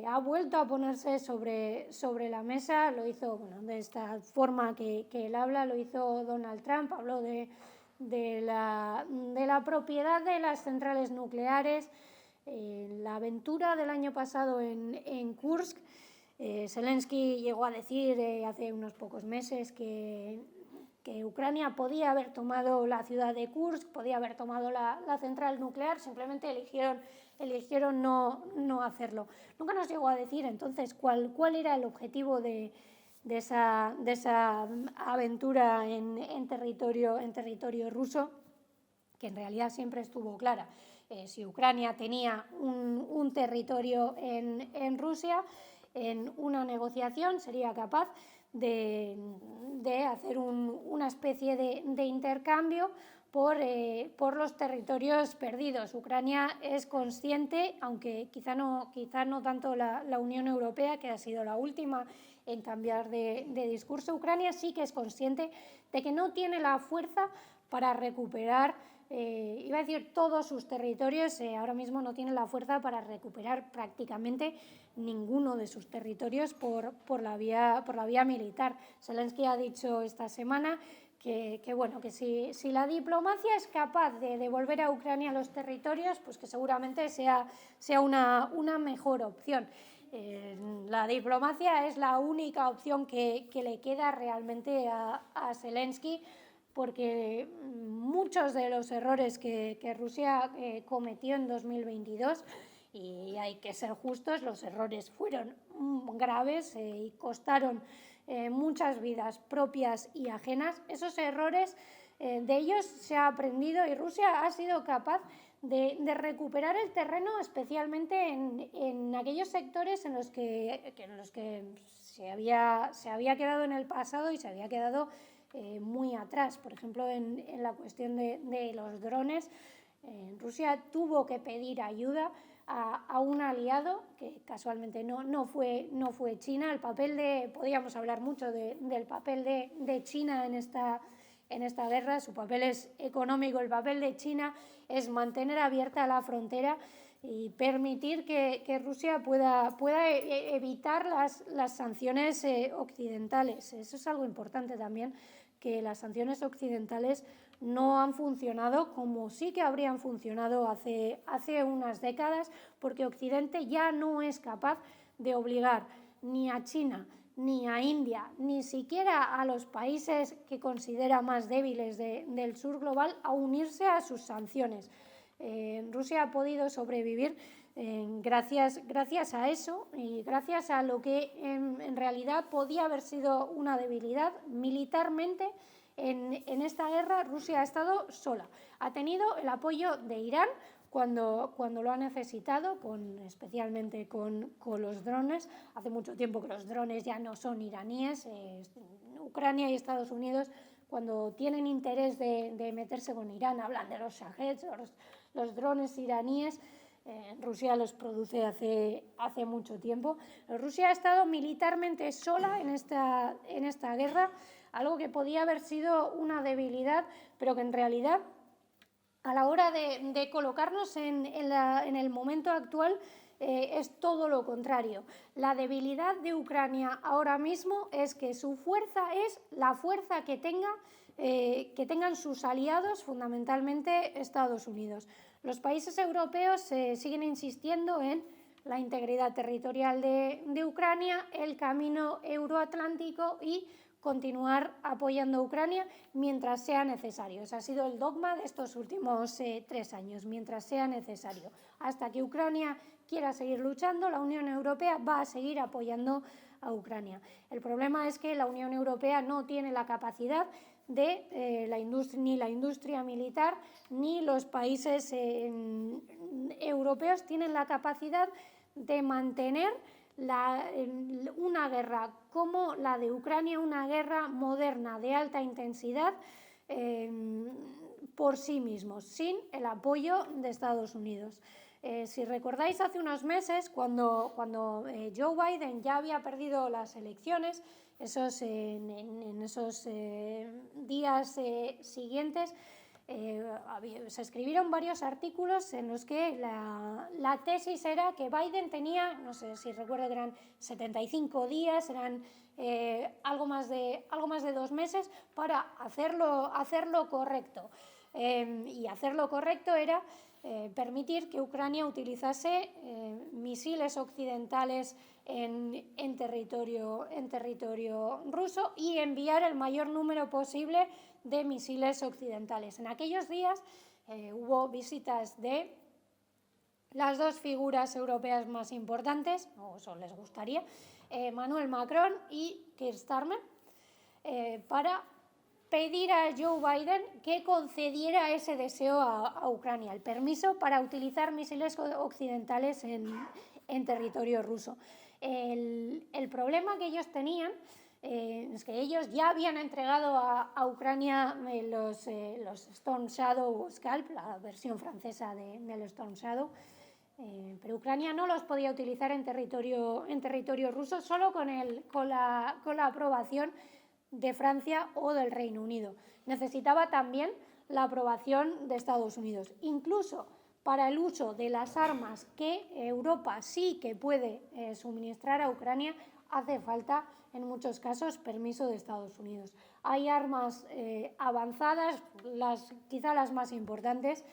ha vuelto a ponerse sobre la mesa. Lo hizo de esta forma que él habla, lo hizo Donald Trump. Habló de la propiedad de las centrales nucleares. La aventura del año pasado en Kursk, Zelensky llegó a decir hace unos pocos meses que Ucrania podía haber tomado la ciudad de Kursk, podía haber tomado la central nuclear, simplemente eligieron no hacerlo. Nunca nos llegó a decir entonces cuál era el objetivo de esa aventura en territorio ruso, que en realidad siempre estuvo clara. Si Ucrania tenía un territorio en Rusia, en una negociación sería capaz de hacer una especie de intercambio por los territorios perdidos. Ucrania es consciente, aunque quizá no tanto la Unión Europea, que ha sido la última en cambiar de discurso. Ucrania sí que es consciente de que no tiene la fuerza para recuperar, iba a decir todos sus territorios. Ahora mismo no tiene la fuerza para recuperar prácticamente ninguno de sus territorios por la vía militar. Zelensky ha dicho esta semana que si la diplomacia es capaz de devolver a Ucrania los territorios, pues que seguramente sea una mejor opción. La diplomacia es la única opción que le queda realmente a Zelensky, porque muchos de los errores que Rusia cometió en 2022, y hay que ser justos, los errores fueron graves y costaron muchas vidas propias y ajenas. Esos errores, de ellos se ha aprendido, y Rusia ha sido capaz de recuperar el terreno, especialmente en aquellos sectores en los que se había quedado en el pasado y se había quedado muy atrás. Por ejemplo, en la cuestión de los drones, Rusia tuvo que pedir ayuda a un aliado, que casualmente no fue China. Podríamos hablar mucho del papel de China en esta guerra. Su papel es económico. El papel de China es mantener abierta la frontera y permitir que Rusia pueda evitar las sanciones occidentales. Eso es algo importante también, que las sanciones occidentales no han funcionado como sí que habrían funcionado hace unas décadas, porque Occidente ya no es capaz de obligar ni a China, ni a India, ni siquiera a los países que considera más débiles del sur global a unirse a sus sanciones. Rusia ha podido sobrevivir gracias a eso, y gracias a lo que en realidad podía haber sido una debilidad militarmente. En esta guerra Rusia ha estado sola. Ha tenido el apoyo de Irán cuando lo ha necesitado, especialmente con los drones. Hace mucho tiempo que los drones ya no son iraníes. Ucrania y Estados Unidos, cuando tienen interés de meterse con Irán, hablan de los Shaheds, los drones iraníes. Rusia los produce hace mucho tiempo. Rusia ha estado militarmente sola en esta guerra, algo que podía haber sido una debilidad, pero que en realidad, a la hora de colocarnos en el momento actual, es todo lo contrario. La debilidad de Ucrania ahora mismo es que su fuerza es la fuerza que tengan sus aliados, fundamentalmente Estados Unidos. Los países europeos siguen insistiendo en la integridad territorial de Ucrania, el camino euroatlántico y continuar apoyando a Ucrania mientras sea necesario. Ese ha sido el dogma de estos últimos 3 años, mientras sea necesario. Hasta que Ucrania quiera seguir luchando, la Unión Europea va a seguir apoyando a Ucrania. El problema es que la Unión Europea no tiene la capacidad de ni la industria militar ni los países europeos tienen la capacidad de mantener una guerra como la de Ucrania, una guerra moderna de alta intensidad por sí mismos, sin el apoyo de Estados Unidos. Si recordáis, hace unos meses, cuando Joe Biden ya había perdido las elecciones, en esos días siguientes, se escribieron varios artículos en los que la tesis era que Biden tenía, no sé si recuerdo que eran 75 días, eran algo más de 2 meses para hacerlo correcto. Y hacerlo correcto era permitir que Ucrania utilizase misiles occidentales en territorio ruso y enviar el mayor número posible de misiles occidentales. En aquellos días hubo visitas de las 2 figuras europeas más importantes, o eso les gustaría, Emmanuel Macron y Keir Starmer, para pedir a Joe Biden que concediera ese deseo a Ucrania, el permiso para utilizar misiles occidentales en territorio ruso. El problema que ellos tenían es que ellos ya habían entregado a Ucrania los Storm Shadow o Scalp, la versión francesa del Storm Shadow, pero Ucrania no los podía utilizar en territorio ruso, solo con la aprobación de Francia o del Reino Unido. Necesitaba también la aprobación de Estados Unidos. Incluso para el uso de las armas que Europa sí que puede suministrar a Ucrania, hace falta en muchos casos permiso de Estados Unidos. Hay armas avanzadas, quizá las más importantes,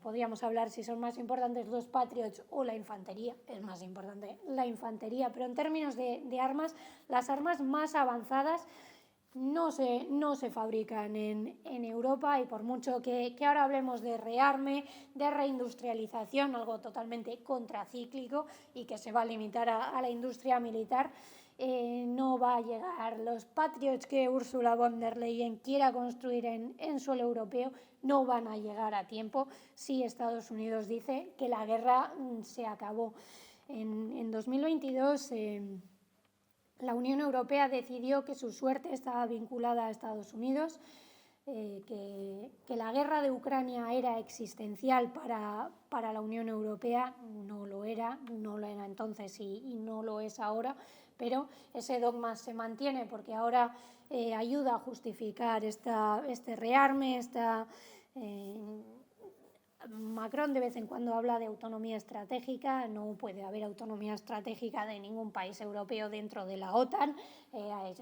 podríamos hablar si son más importantes los Patriots o la infantería, es más importante la infantería, pero en términos de armas, las armas más avanzadas no se fabrican en Europa, y por mucho que ahora hablemos de rearme, de reindustrialización, algo totalmente contracíclico y que se va a limitar a la industria militar, no va a llegar. Los Patriots que Ursula von der Leyen quiera construir en suelo europeo no van a llegar a tiempo si Estados Unidos dice que la guerra se acabó. En 2022 la Unión Europea decidió que su suerte estaba vinculada a Estados Unidos, que la guerra de Ucrania era existencial para la Unión Europea. No lo era entonces y no lo es ahora, pero ese dogma se mantiene porque ahora ayuda a justificar este rearme, Macron de vez en cuando habla de autonomía estratégica. No puede haber autonomía estratégica de ningún país europeo dentro de la OTAN.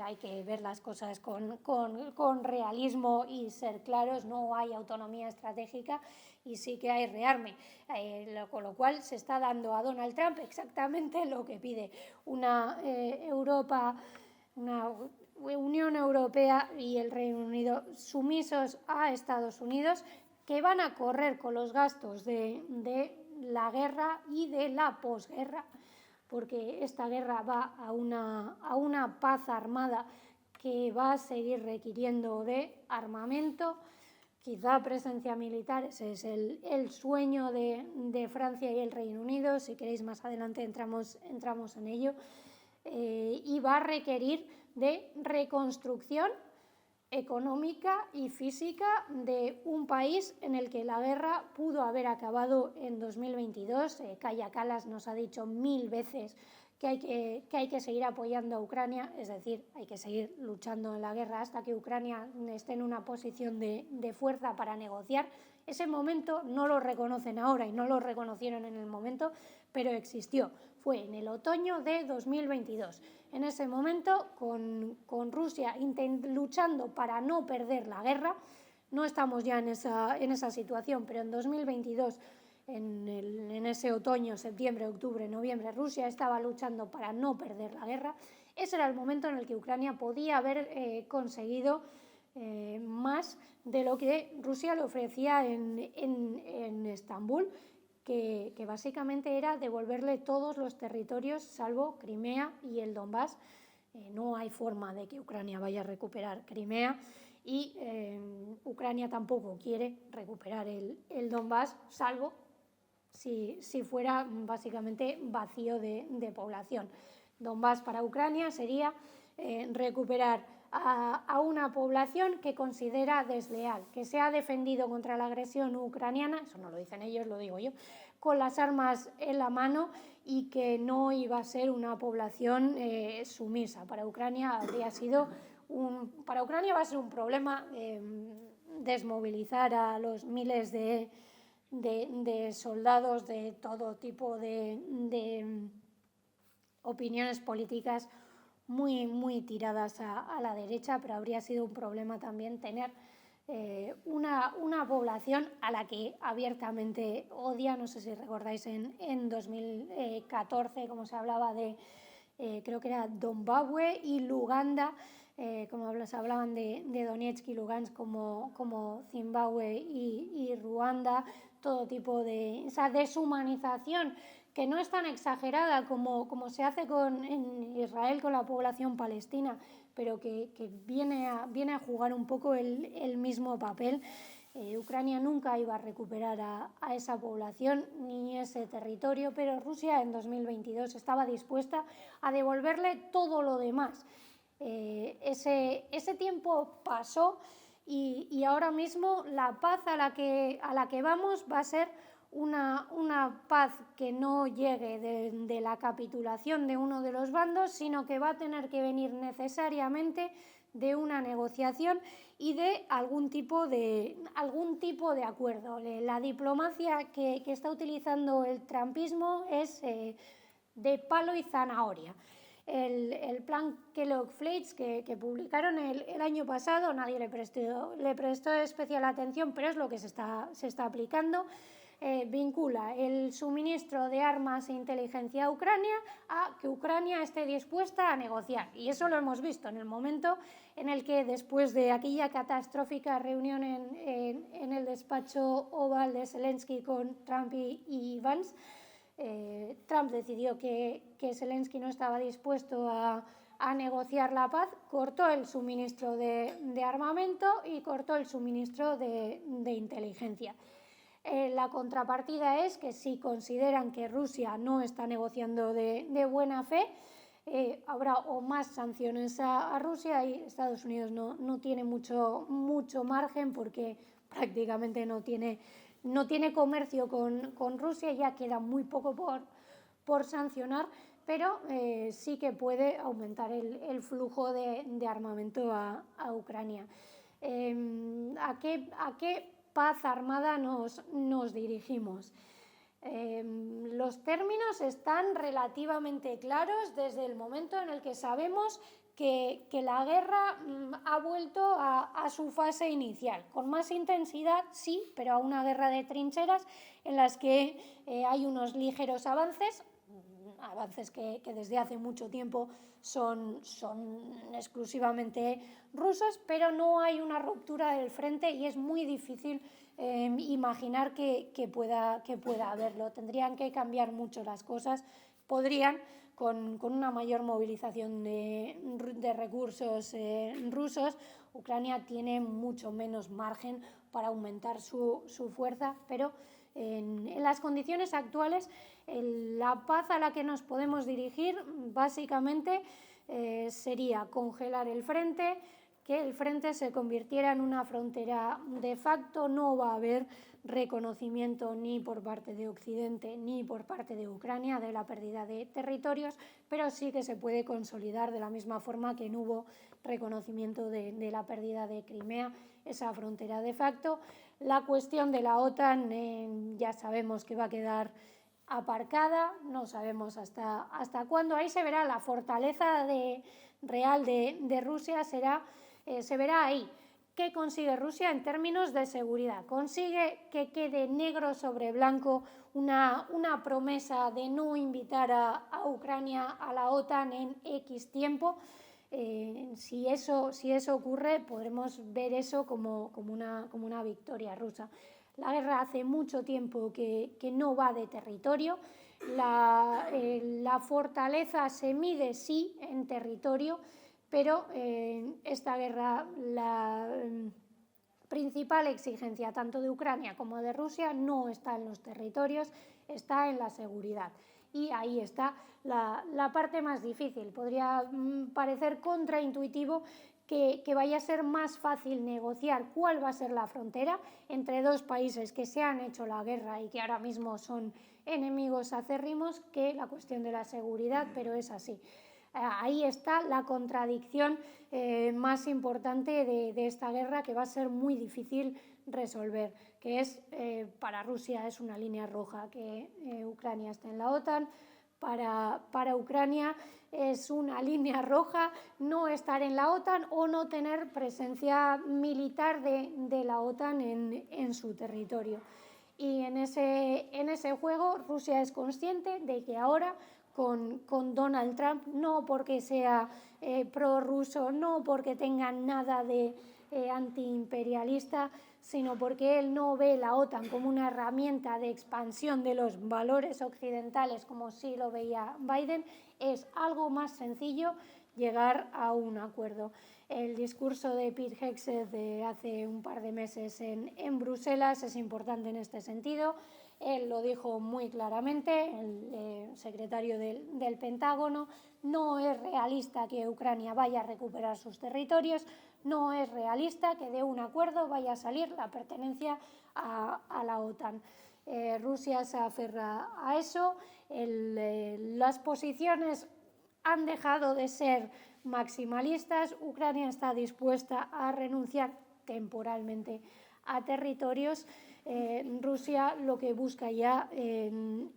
Hay que ver las cosas con realismo y ser claros. No hay autonomía estratégica y sí que hay rearme, con lo cual se está dando a Donald Trump exactamente lo que pide: una Unión Europea y el Reino Unido sumisos a Estados Unidos, que van a correr con los gastos de la guerra y de la posguerra, porque esta guerra va a una paz armada que va a seguir requiriendo de armamento, quizá presencia militar, ese es el sueño de Francia y el Reino Unido. Si queréis, más adelante entramos en ello. Y va a requerir de reconstrucción económica y física de un país en el que la guerra pudo haber acabado en 2022. Kaja Kallas nos ha dicho 1000 veces que hay que seguir apoyando a Ucrania, es decir, hay que seguir luchando en la guerra hasta que Ucrania esté en una posición de fuerza para negociar. Ese momento no lo reconocen ahora y no lo reconocieron en el momento, pero existió. Fue en el otoño de 2022. En ese momento, con Rusia luchando para no perder la guerra, no estamos ya en esa situación, pero en 2022, en ese otoño, septiembre, octubre, noviembre, Rusia estaba luchando para no perder la guerra. Ese era el momento en el que Ucrania podía haber conseguido más de lo que Rusia le ofrecía en Estambul, que básicamente era devolverle todos los territorios salvo Crimea y el Donbass. No hay forma de que Ucrania vaya a recuperar Crimea y Ucrania tampoco quiere recuperar el Donbass, salvo si fuera básicamente vacío de población. Donbass para Ucrania sería recuperar a una población que considera desleal, que se ha defendido contra la agresión ucraniana, eso no lo dicen ellos, lo digo yo, con las armas en la mano, y que no iba a ser una población sumisa. Para Ucrania va a ser un problema desmovilizar a los miles de soldados de todo tipo de opiniones políticas muy tiradas a la derecha, pero habría sido un problema también tener una población a la que abiertamente odia. No sé si recordáis en 2014 como se hablaba de, creo que era Zimbabue y Luganda, como se hablaban de Donetsk y Lugansk como Zimbabue y Ruanda, todo tipo de esa deshumanización que no es tan exagerada como se hace en Israel con la población palestina, pero que viene a jugar un poco el mismo papel. Ucrania nunca iba a recuperar a esa población ni ese territorio, pero Rusia en 2022 estaba dispuesta a devolverle todo lo demás. Ese tiempo pasó y ahora mismo la paz a la que vamos va a ser una paz que no llegue de la capitulación de uno de los bandos, sino que va a tener que venir necesariamente de una negociación y de algún tipo de acuerdo. La diplomacia que está utilizando el trumpismo es de palo y zanahoria. El plan Kellogg-Flates que publicaron el año pasado, nadie le prestó especial atención, pero es lo que se está aplicando. Vincula el suministro de armas e inteligencia a Ucrania a que Ucrania esté dispuesta a negociar. Y eso lo hemos visto en el momento en el que, después de aquella catastrófica reunión en el despacho Oval de Zelensky con Trump y Vance, Trump decidió que Zelensky no estaba dispuesto a negociar la paz, cortó el suministro de armamento y cortó el suministro de inteligencia. La contrapartida es que si consideran que Rusia no está negociando de buena fe, habrá o más sanciones a Rusia, y Estados Unidos no tiene mucho margen porque prácticamente no tiene comercio con Rusia, ya queda muy poco por sancionar, pero sí que puede aumentar el flujo de armamento a Ucrania. ¿A qué paz armada nos dirigimos? Los términos están relativamente claros desde el momento en el que sabemos que la guerra ha vuelto a su fase inicial, con más intensidad, sí, pero a una guerra de trincheras en las que hay unos ligeros avances que desde hace mucho tiempo son exclusivamente rusos, pero no hay una ruptura del frente y es muy difícil imaginar que pueda haberlo. Tendrían que cambiar mucho las cosas, podrían, con una mayor movilización de recursos rusos, Ucrania tiene mucho menos margen para aumentar su fuerza, pero en las condiciones actuales la paz a la que nos podemos dirigir básicamente sería congelar el frente, que el frente se convirtiera en una frontera de facto. No va a haber reconocimiento ni por parte de Occidente ni por parte de Ucrania de la pérdida de territorios, pero sí que se puede consolidar de la misma forma que no hubo reconocimiento de la pérdida de Crimea, esa frontera de facto. La cuestión de la OTAN ya sabemos que va a quedar aparcada, no sabemos hasta cuándo. Ahí se verá la fortaleza real de Rusia, se verá ahí. ¿Qué consigue Rusia en términos de seguridad? Consigue que quede negro sobre blanco una promesa de no invitar a Ucrania a la OTAN en X tiempo. Si eso ocurre, podremos ver eso como una victoria rusa. La guerra hace mucho tiempo que no va de territorio. La fortaleza se mide, sí, en territorio, pero esta guerra, la principal exigencia tanto de Ucrania como de Rusia no está en los territorios, está en la seguridad. Y ahí está la parte más difícil. Podría parecer contraintuitivo que vaya a ser más fácil negociar cuál va a ser la frontera entre dos países que se han hecho la guerra y que ahora mismo son enemigos acérrimos que la cuestión de la seguridad, pero es así. Ahí está la contradicción más importante de esta guerra, que va a ser muy difícil resolver, que es para Rusia es una línea roja que Ucrania esté en la OTAN. Para Ucrania es una línea roja no estar en la OTAN o no tener presencia militar de la OTAN en su territorio. Y en ese juego Rusia es consciente de que ahora con Donald Trump, no porque sea prorruso, no porque tenga nada de antiimperialista, sino porque él no ve la OTAN como una herramienta de expansión de los valores occidentales como sí lo veía Biden. Es algo más sencillo llegar a un acuerdo. El discurso de Pete Hegseth de hace un par de meses en Bruselas es importante en este sentido. Él lo dijo muy claramente, el secretario del Pentágono: no es realista que Ucrania vaya a recuperar sus territorios, no es realista que de un acuerdo vaya a salir la pertenencia a la OTAN. Rusia se aferra a eso. Las posiciones han dejado de ser maximalistas. Ucrania está dispuesta a renunciar temporalmente a territorios. Rusia lo que busca ya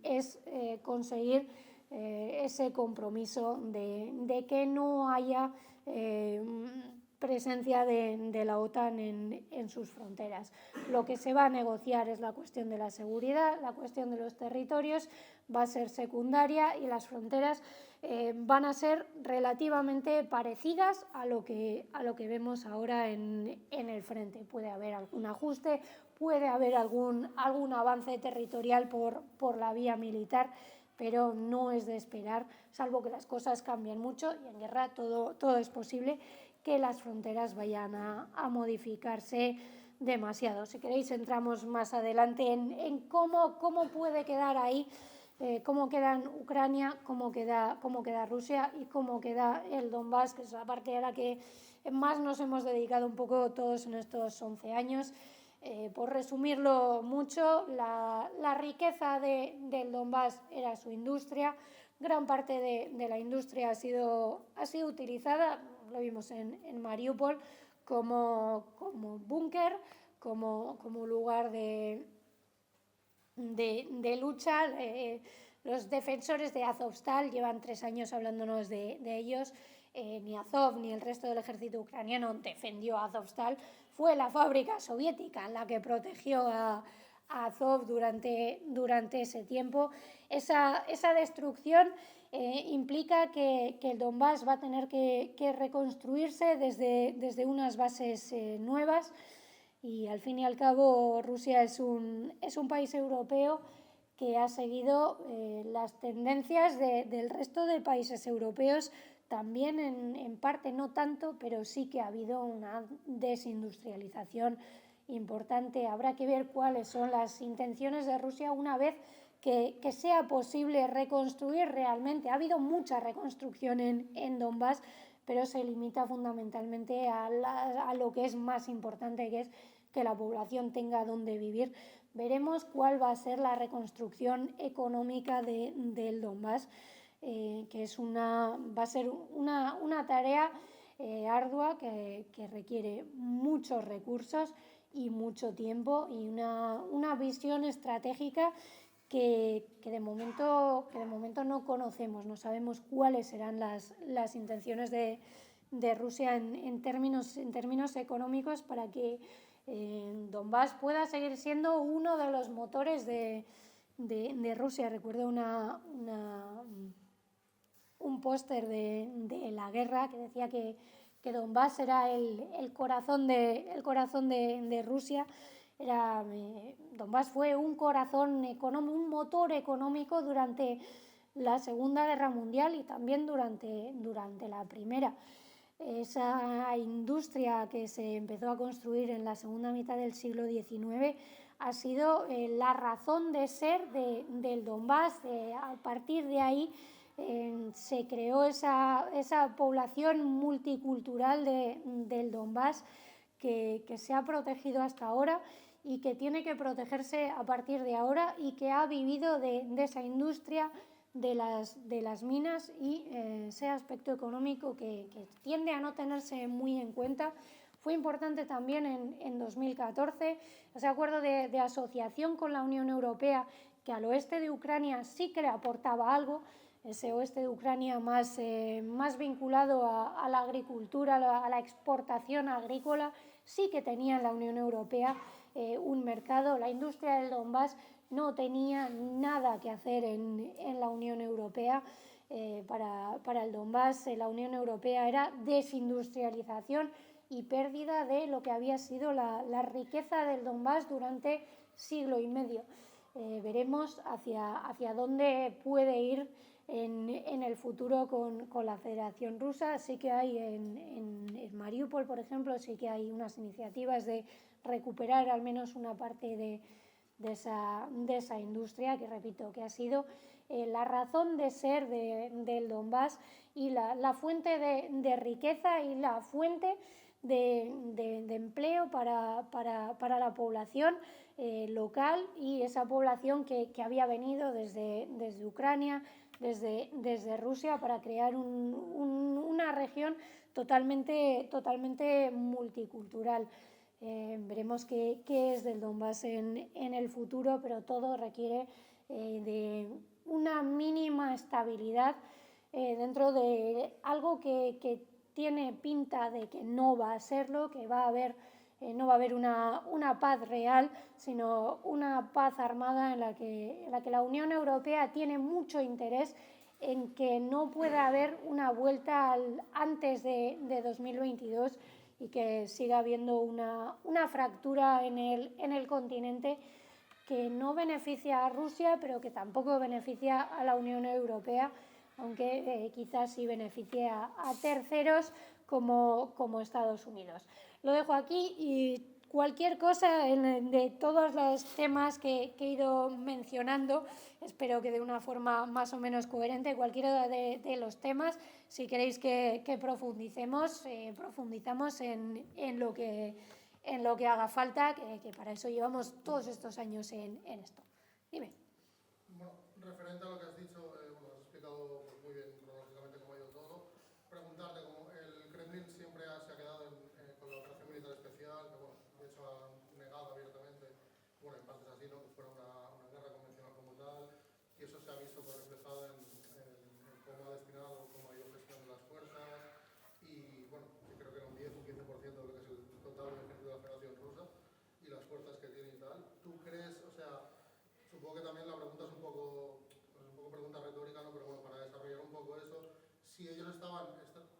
es conseguir ese compromiso de que no haya presencia de la OTAN en sus fronteras. Lo que se va a negociar es la cuestión de la seguridad, la cuestión de los territorios va a ser secundaria y las fronteras van a ser relativamente parecidas a lo que vemos ahora en el frente. Puede haber algún ajuste, puede haber algún avance territorial por la vía militar, pero no es de esperar, salvo que las cosas cambien mucho, y en guerra todo es posible, que las fronteras vayan a modificarse demasiado. Si queréis entramos más adelante en cómo puede quedar ahí, cómo queda Ucrania, cómo queda Rusia y cómo queda el Donbass, que es la parte a la que más nos hemos dedicado un poco todos en estos 11 años. Por resumirlo mucho, la riqueza del Donbass era su industria. Gran parte de la industria ha sido utilizada, lo vimos en Mariupol, como búnker, como lugar de lucha. Los defensores de Azovstal llevan 3 años hablándonos de ellos. Ni Azov ni el resto del ejército ucraniano defendió a Azovstal. Fue la fábrica soviética la que protegió a Azov durante ese tiempo. Esa destrucción implica que el Donbass va a tener que reconstruirse desde unas bases nuevas, y al fin y al cabo Rusia es un país europeo que ha seguido las tendencias del resto de países europeos, también en parte, no tanto, pero sí que ha habido una desindustrialización importante. Habrá que ver cuáles son las intenciones de Rusia una vez que sea posible reconstruir realmente. Ha habido mucha reconstrucción en Donbass, pero se limita fundamentalmente a lo que es más importante, que es que la población tenga donde vivir. Veremos cuál va a ser la reconstrucción económica del Donbass, que va a ser una tarea ardua que requiere muchos recursos y mucho tiempo y una visión estratégica que de momento no conocemos, no sabemos cuáles serán las intenciones de Rusia en términos económicos para que Donbass pueda seguir siendo uno de los motores de Rusia. Recuerdo un póster de la guerra que decía que Donbass era el corazón de Rusia. Donbass fue un corazón económico, un motor económico durante la Segunda Guerra Mundial y también durante la Primera. Esa industria que se empezó a construir en la segunda mitad del siglo XIX ha sido la razón de ser del Donbass. A partir de ahí se creó esa población multicultural del Donbass que se ha protegido hasta ahora y que tiene que protegerse a partir de ahora y que ha vivido de esa industria de las minas y ese aspecto económico que tiende a no tenerse muy en cuenta. Fue importante también en 2014 ese acuerdo de asociación con la Unión Europea, que al oeste de Ucrania sí que le aportaba algo, ese oeste de Ucrania más vinculado a la agricultura, a la exportación agrícola, sí que tenía en la Unión Europea un mercado. La industria del Donbass no tenía nada que hacer en la Unión Europea. Para el Donbass, la Unión Europea era desindustrialización y pérdida de lo que había sido la riqueza del Donbass durante siglo y medio. Veremos hacia dónde puede ir en el futuro con la Federación Rusa. Sí que hay en Mariupol, por ejemplo, sí que hay unas iniciativas de recuperar al menos una parte de esa industria, que repito, que ha sido la razón de ser del Donbass y la fuente de riqueza y la fuente de empleo para la población local y esa población que había venido desde Ucrania, desde Rusia, para crear una región totalmente multicultural. Veremos qué es del Donbass en el futuro, pero todo requiere de una mínima estabilidad dentro de algo que tiene pinta de que no va a serlo, que va a haber no va a haber una paz real, sino una paz armada en la que la Unión Europea tiene mucho interés en que no pueda haber una vuelta antes de 2022 y que siga habiendo una fractura en el continente que no beneficia a Rusia, pero que tampoco beneficia a la Unión Europea, aunque quizás sí beneficie a terceros como Estados Unidos. Lo dejo aquí y cualquier cosa de todos los temas que he ido mencionando, espero que de una forma más o menos coherente, cualquiera de los temas, si queréis que profundicemos, profundizamos en lo que haga falta, que para eso llevamos todos estos años en esto. Dime. Bueno, referente a lo que has dicho, has explicado muy bien cronológicamente cómo ha ido todo. Preguntarte, como el Kremlin siempre se ha quedado con la operación militar especial, que bueno, de hecho ha negado abiertamente, bueno, en partes así, ¿no?, que fuera una guerra convencional como tal, y eso se ha visto reflejado en cómo ha destinado, cómo ha ido gestionando las fuerzas, y bueno, yo creo que era un 10 o un 15% de lo que es el total del ejército de la Federación Rusa y las fuerzas que tiene y tal. ¿Tú crees, o sea, supongo que también la pregunta es un poco pregunta retórica, ¿no?, pero bueno, para desarrollar un poco eso, si ellos estaban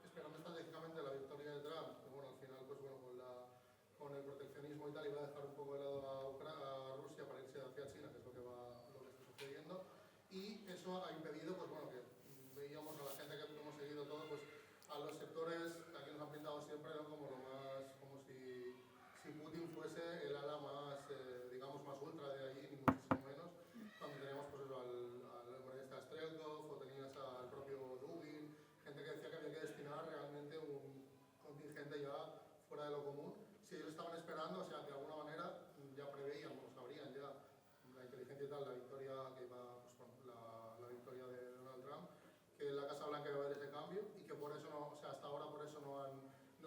esperando estratégicamente la victoria de Trump, que bueno, al final, pues bueno, con el proteccionismo y tal, iba a dejar un poco de lado a Rusia para irse hacia China, que es lo que está sucediendo, eso ha impedido, pues bueno, que veíamos a la gente que hemos seguido todo, pues a los sectores que aquí nos han pintado siempre, ¿no? Como lo más, como si Putin fuese el ala más, digamos, más ultra de allí, ni muchísimo menos, cuando teníamos pues eso, al comunista Strelkov, o tenías al propio Dugin, gente que decía que había que destinar realmente un contingente ya fuera de lo común. Si ellos estaban esperando, o sea, de alguna manera ya preveían, o sabrían ya la inteligencia y tal, la victoria que iba, pues bueno, la victoria de Donald Trump, que en la Casa Blanca iba a haber ese cambio y que por eso no, o sea, hasta ahora por eso no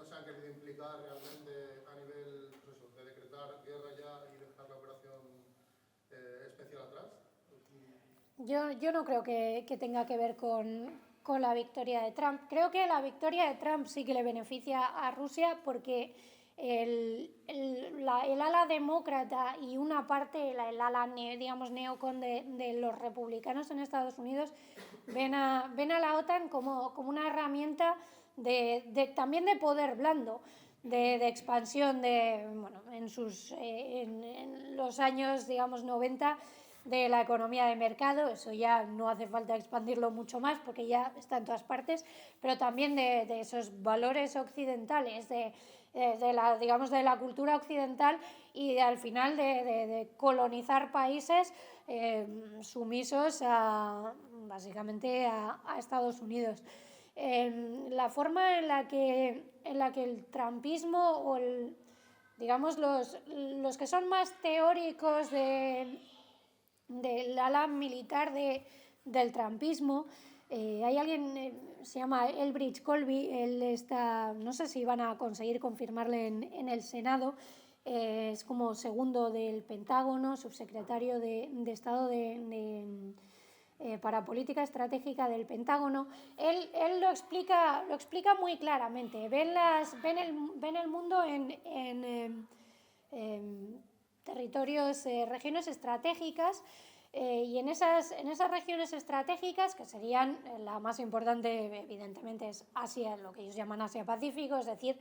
se han querido implicar realmente a nivel, pues eso, de decretar guerra ya y dejar la operación especial atrás. Yo no creo que tenga que ver con la victoria de Trump. Creo que la victoria de Trump sí que le beneficia a Rusia porque el ala demócrata y una parte, el ala digamos neocon de los republicanos en Estados Unidos ven a la OTAN como una herramienta también de poder blando, de expansión bueno, en los años, digamos, 90 de la economía de mercado. Eso ya no hace falta expandirlo mucho más porque ya está en todas partes, pero también de esos valores occidentales, de la cultura occidental y al final de colonizar países sumisos básicamente a Estados Unidos. La forma en la que el trumpismo o digamos los que son más teóricos del ala militar del trumpismo, hay alguien, se llama Elbridge Colby, él está, no sé si van a conseguir confirmarle en el Senado, es como segundo del Pentágono, subsecretario de Estado para política estratégica del Pentágono. Él lo explica muy claramente. Ven el mundo en territorios, regiones estratégicas, y en esas regiones estratégicas, que serían la más importante, evidentemente, es Asia, lo que ellos llaman Asia-Pacífico, es decir,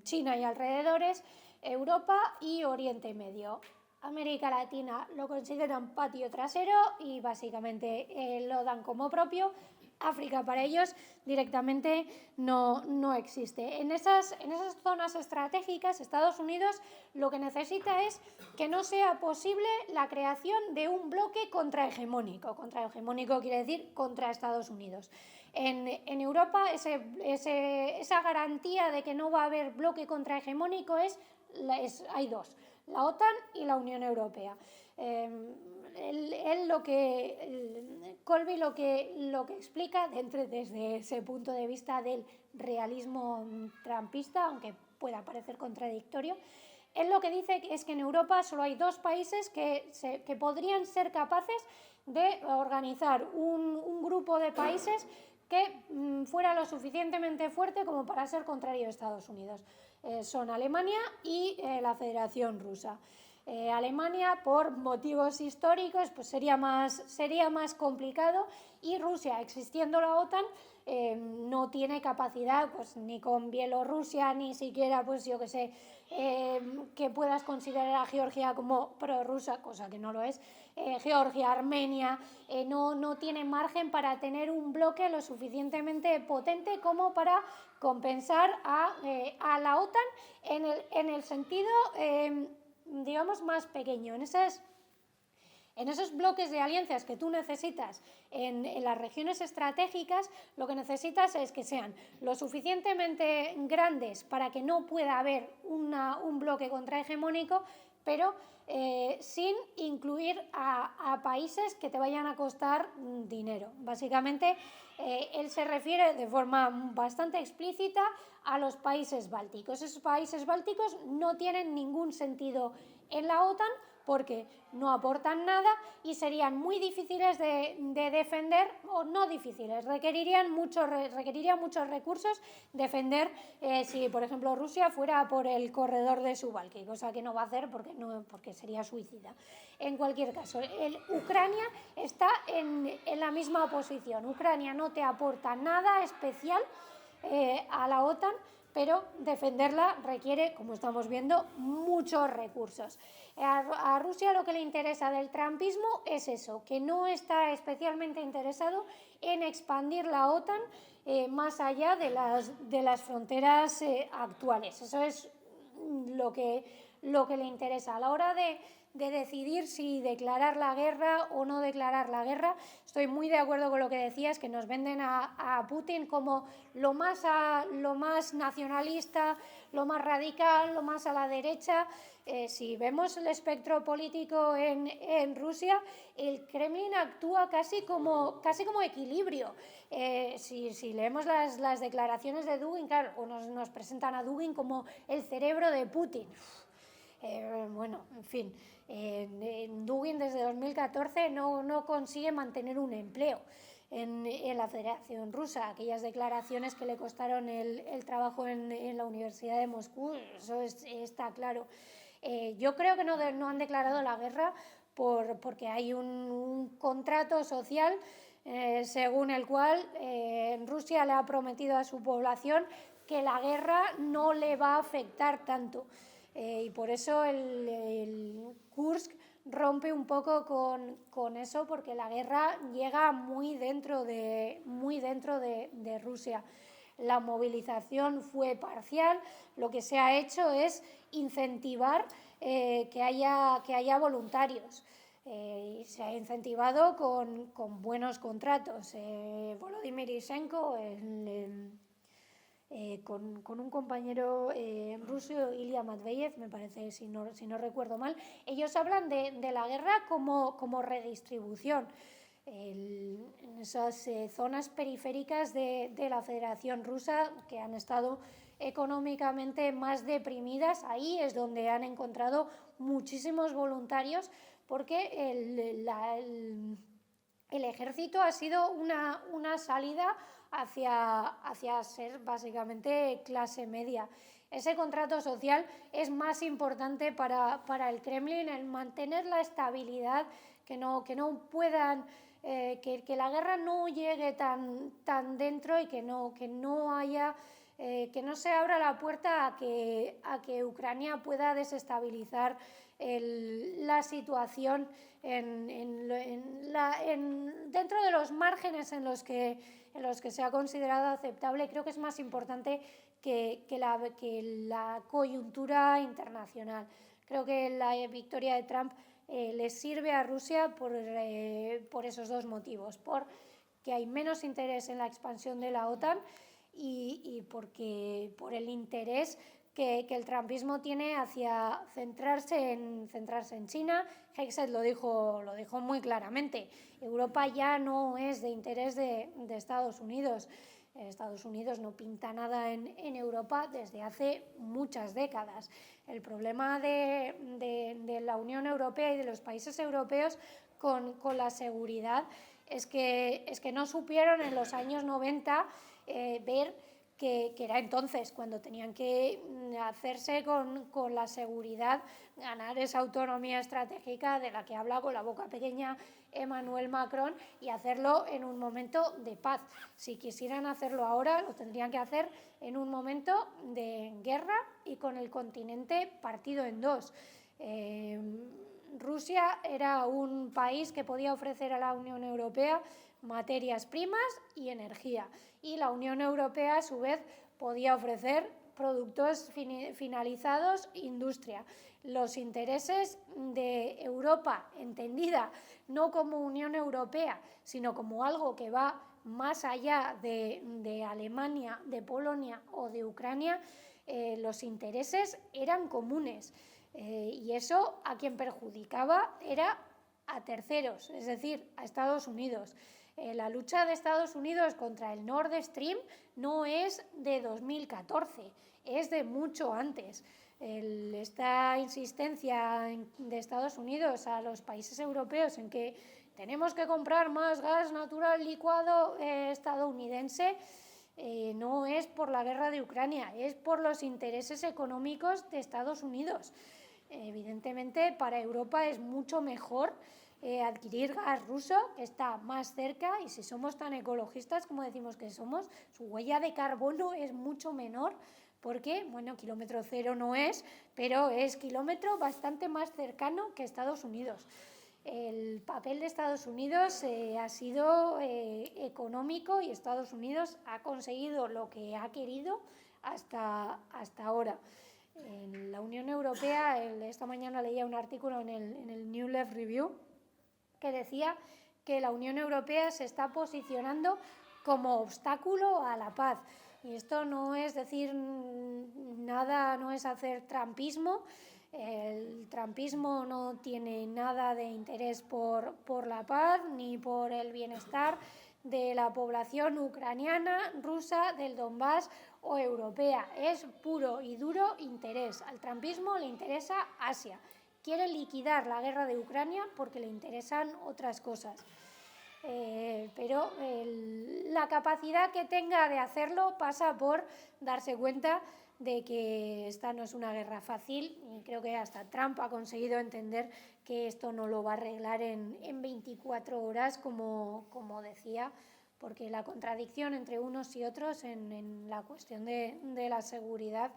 China y alrededores, Europa y Oriente Medio. América Latina lo consideran patio trasero y básicamente lo dan como propio. África para ellos directamente no existe. En esas zonas estratégicas, Estados Unidos lo que necesita es que no sea posible la creación de un bloque contrahegemónico. Contrahegemónico quiere decir contra Estados Unidos. En Europa esa garantía de que no va a haber bloque contrahegemónico hay dos: la OTAN y la Unión Europea. Colby lo que explica desde ese punto de vista del realismo trumpista, aunque pueda parecer contradictorio, él lo que dice es que en Europa solo hay dos países que podrían ser capaces de organizar un grupo de países que fuera lo suficientemente fuerte como para ser contrario a Estados Unidos. Son Alemania y la Federación Rusa. Alemania, por motivos históricos, pues sería más complicado, y Rusia, existiendo la OTAN, no tiene capacidad, pues ni con Bielorrusia, ni siquiera, pues yo que sé, que puedas considerar a Georgia como prorrusa, cosa que no lo es. Georgia, Armenia, no tiene margen para tener un bloque lo suficientemente potente como para compensar a la OTAN en el sentido, digamos, más pequeño. En esos bloques de alianzas que tú necesitas en las regiones estratégicas, lo que necesitas es que sean lo suficientemente grandes para que no pueda haber un bloque contrahegemónico, pero sin incluir a países que te vayan a costar dinero. Básicamente, él se refiere de forma bastante explícita a los países bálticos. Esos países bálticos no tienen ningún sentido en la OTAN porque no aportan nada y serían muy difíciles de defender, o no difíciles, requerirían muchos recursos defender si, por ejemplo, Rusia fuera por el corredor de Suwalki, cosa que no va a hacer porque sería suicida. En cualquier caso, Ucrania está en la misma posición. Ucrania no te aporta nada especial a la OTAN, pero defenderla requiere, como estamos viendo, muchos recursos. A Rusia lo que le interesa del trumpismo es eso, que no está especialmente interesado en expandir la OTAN más allá de las fronteras actuales. Eso es lo que le interesa. A la hora de decidir si declarar la guerra o no declarar la guerra, estoy muy de acuerdo con lo que decías, que nos venden a Putin como lo más nacionalista, lo más radical, lo más a la derecha. Si vemos el espectro político en Rusia, el Kremlin actúa casi como equilibrio. Si leemos las declaraciones de Dugin, claro, o nos presentan a Dugin como el cerebro de Putin. Bueno, en fin, Dugin desde 2014 no consigue mantener un empleo en la Federación Rusa. Aquellas declaraciones que le costaron el trabajo en la Universidad de Moscú, eso está claro. Yo creo que no han declarado la guerra porque hay un contrato social según el cual Rusia le ha prometido a su población que la guerra no le va a afectar tanto. Y por eso el Kursk rompe un poco con eso, porque la guerra llega muy dentro de Rusia. La movilización fue parcial, lo que se ha hecho es incentivar que haya voluntarios. Y se ha incentivado con buenos contratos. Volodymyr Ilyushenko, con un compañero ruso, Ilya Matveyev, me parece, si no recuerdo mal, ellos hablan de la guerra como redistribución. En esas zonas periféricas de la Federación Rusa que han estado económicamente más deprimidas, ahí es donde han encontrado muchísimos voluntarios, porque el ejército ha sido una salida hacia ser básicamente clase media. Ese contrato social es más importante para el Kremlin, el mantener la estabilidad, que no puedan, que la guerra no llegue tan dentro, y que no haya, que no se abra la puerta a que Ucrania pueda desestabilizar la situación dentro de los márgenes en los que se ha considerado aceptable. Creo que es más importante que la coyuntura internacional. Creo que la victoria de Trump le sirve a Rusia por esos dos motivos: porque hay menos interés en la expansión de la OTAN y por el interés que el trumpismo tiene hacia centrarse en China. Hegseth lo dijo muy claramente: Europa ya no es de interés de Estados Unidos. Estados Unidos no pinta nada en Europa desde hace muchas décadas. El problema de la Unión Europea y de los países europeos con la seguridad es que no supieron en los años 90 ver que era entonces cuando tenían que hacerse con la seguridad, ganar esa autonomía estratégica de la que habla con la boca pequeña Emmanuel Macron, y hacerlo en un momento de paz. Si quisieran hacerlo ahora, lo tendrían que hacer en un momento de guerra y con el continente partido en dos. Rusia era un país que podía ofrecer a la Unión Europea materias primas y energía, y la Unión Europea a su vez podía ofrecer productos finalizados, industria. Los intereses de Europa, entendida no como Unión Europea, sino como algo que va más allá de Alemania, de Polonia o de Ucrania, los intereses eran comunes, y eso a quien perjudicaba era a terceros, es decir, a Estados Unidos. La lucha de Estados Unidos contra el Nord Stream no es de 2014, es de mucho antes. Esta insistencia de Estados Unidos a los países europeos en que tenemos que comprar más gas natural licuado estadounidense no es por la guerra de Ucrania, es por los intereses económicos de Estados Unidos. Evidentemente, para Europa es mucho mejor adquirir gas ruso, que está más cerca, y si somos tan ecologistas como decimos que somos, su huella de carbono es mucho menor ¿Por qué? Bueno, kilómetro cero no es, pero es kilómetro bastante más cercano que Estados Unidos. El papel de Estados Unidos ha sido económico y Estados Unidos ha conseguido lo que ha querido hasta ahora. En la Unión Europea, esta mañana leía un artículo en el New Left Review que decía que la Unión Europea se está posicionando como obstáculo a la paz. Y esto no es decir nada, no es hacer trampismo. El trampismo no tiene nada de interés por la paz ni por el bienestar de la población ucraniana, rusa, del Donbass o europea. Es puro y duro interés. Al trampismo le interesa Asia. Quiere liquidar la guerra de Ucrania porque le interesan otras cosas. Pero la capacidad que tenga de hacerlo pasa por darse cuenta de que esta no es una guerra fácil, y creo que hasta Trump ha conseguido entender que esto no lo va a arreglar en 24 horas, como decía, porque la contradicción entre unos y otros en la cuestión de la seguridad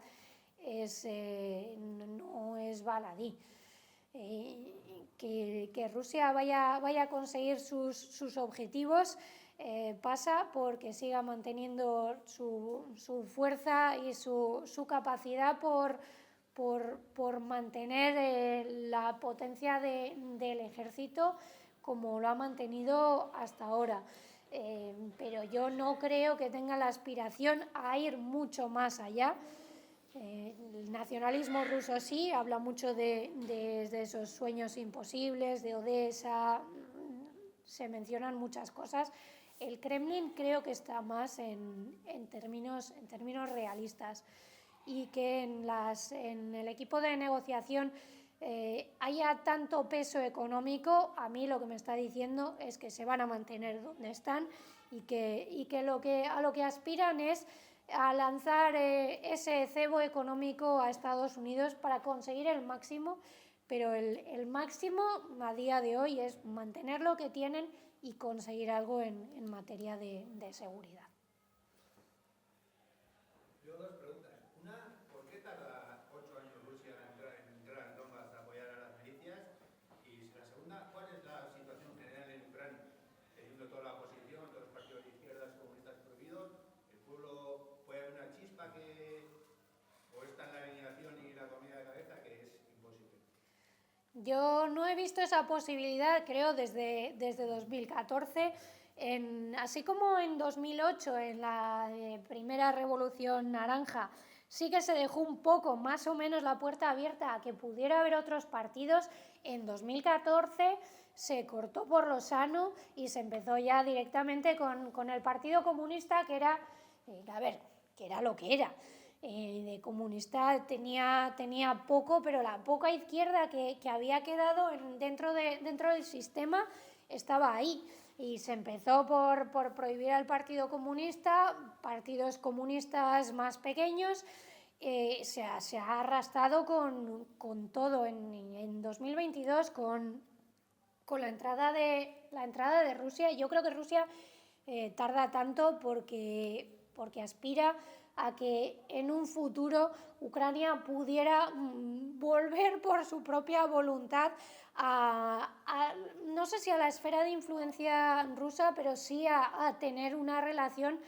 no es baladí. Que Rusia vaya a conseguir sus objetivos pasa porque siga manteniendo su fuerza y su capacidad por mantener la potencia del ejército como lo ha mantenido hasta ahora. Pero yo no creo que tenga la aspiración a ir mucho más allá. El nacionalismo ruso sí, habla mucho de esos sueños imposibles, de Odessa, se mencionan muchas cosas. El Kremlin creo que está más en términos realistas, y que en el equipo de negociación haya tanto peso económico. A mí lo que me está diciendo es que se van a mantener donde están y que a lo que aspiran es a lanzar ese cebo económico a Estados Unidos para conseguir el máximo, pero el máximo a día de hoy es mantener lo que tienen y conseguir algo en materia de seguridad. Yo dos preguntas. Una, ¿por qué tarda 8 años Rusia en entrar al Donbass a apoyar a las milicias? Y la segunda, ¿cuál es la situación general en Ucrania? Teniendo toda la oposición, todos los partidos de izquierdas comunistas prohibidos, el pueblo puede haber una chispa o está en la alineación y la comida de cabeza, que es imposible. Yo no he visto esa posibilidad, creo, desde 2014. Así como en 2008, en la primera revolución naranja, sí que se dejó un poco, más o menos, la puerta abierta a que pudiera haber otros partidos. En 2014 se cortó por lo sano y se empezó ya directamente con el Partido Comunista, que era, que era lo que era. De comunista tenía poco, pero la poca izquierda que había quedado dentro del sistema estaba ahí. Y se empezó por prohibir al Partido Comunista, partidos comunistas más pequeños. Se ha arrastrado con todo en 2022 con la entrada de Rusia. Yo creo que Rusia tarda tanto porque aspira a que en un futuro Ucrania pudiera volver por su propia voluntad no sé si a la esfera de influencia rusa, pero sí a tener una relación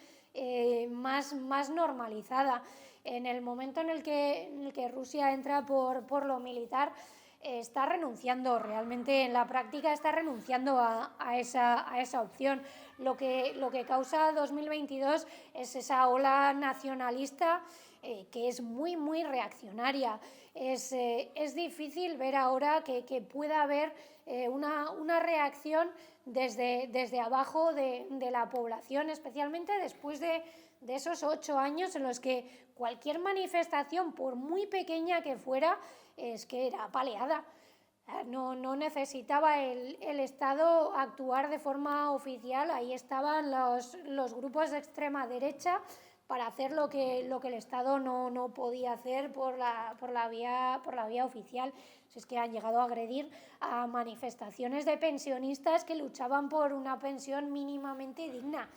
más normalizada. En el momento en el que Rusia entra por lo militar, está renunciando, realmente en la práctica está renunciando a esa opción. Lo que causa 2022 es esa ola nacionalista que es muy reaccionaria. Es difícil ver ahora que pueda haber una reacción desde abajo de la población, especialmente después de esos 8 años en los que cualquier manifestación, por muy pequeña que fuera, es que era apaleada. No necesitaba el Estado actuar de forma oficial. Ahí estaban los grupos de extrema derecha para hacer lo que el Estado no podía hacer por la vía oficial. Es que han llegado a agredir a manifestaciones de pensionistas que luchaban por una pensión mínimamente digna.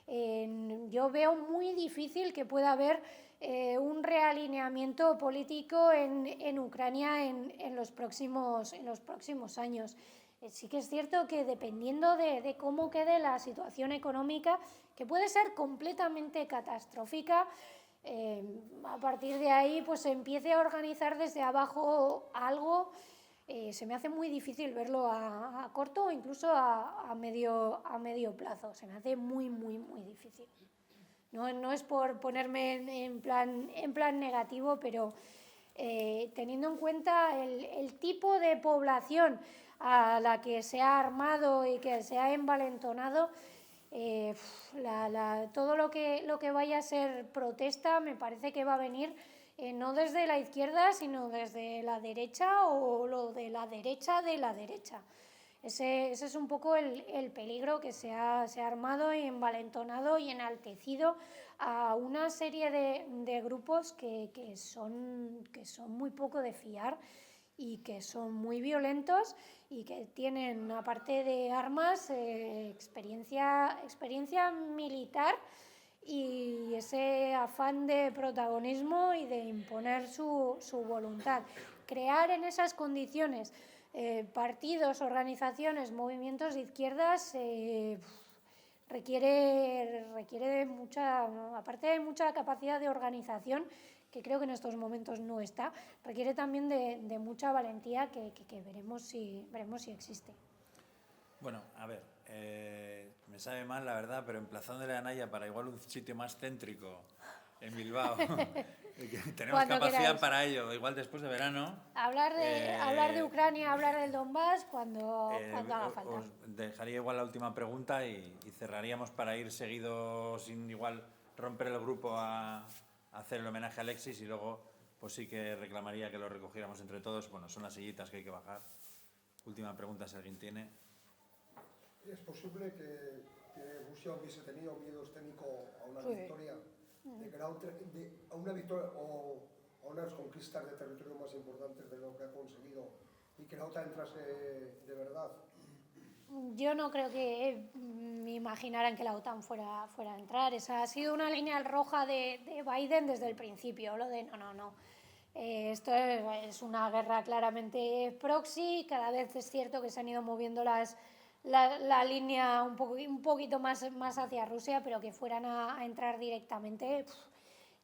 Yo veo muy difícil que pueda haber un realineamiento político en Ucrania en los próximos años. Sí que es cierto que dependiendo de cómo quede la situación económica, que puede ser completamente catastrófica, a partir de ahí pues se empiece a organizar desde abajo algo. Se me hace muy difícil verlo a corto o incluso a medio plazo. Se me hace muy difícil. No es por ponerme en plan negativo, pero teniendo en cuenta el tipo de población a la que se ha armado y que se ha envalentonado, todo lo que vaya a ser protesta me parece que va a venir no desde la izquierda, sino desde la derecha o lo de la derecha de la derecha. Ese es un poco el peligro que se ha armado y envalentonado y enaltecido a una serie de grupos que son muy poco de fiar y que son muy violentos y que tienen, aparte de armas, experiencia militar y ese afán de protagonismo y de imponer su voluntad. Crear en esas condiciones partidos, organizaciones, movimientos de izquierdas requiere de mucha, aparte de mucha capacidad de organización, que creo que en estos momentos no está, requiere también de mucha valentía que veremos si existe. Bueno, a ver, me sabe mal la verdad, pero emplazándole a Naya para igual un sitio más céntrico en Bilbao, tenemos Cuando capacidad queráis. para ello, igual después de verano. Hablar de Ucrania, hablar del Donbass cuando haga falta. Os dejaría igual la última pregunta y cerraríamos para ir seguido sin igual romper el grupo a hacer el homenaje a Alexis y luego pues sí que reclamaría que lo recogiéramos entre todos. Bueno, son las sillitas que hay que bajar. Última pregunta si alguien tiene. ¿Es posible que Rusia hubiese tenido miedo escénico a una victoria, a una victoria o a unas conquistas de territorio más importantes de lo que ha conseguido y que la OTAN entrase de verdad? Yo no creo que me imaginaran que la OTAN fuera a entrar. Esa ha sido una línea roja de Biden desde el principio, lo de no. Esto es una guerra claramente proxy. Cada vez es cierto que se han ido moviendo la línea un poquito más hacia Rusia, pero que fueran a entrar directamente.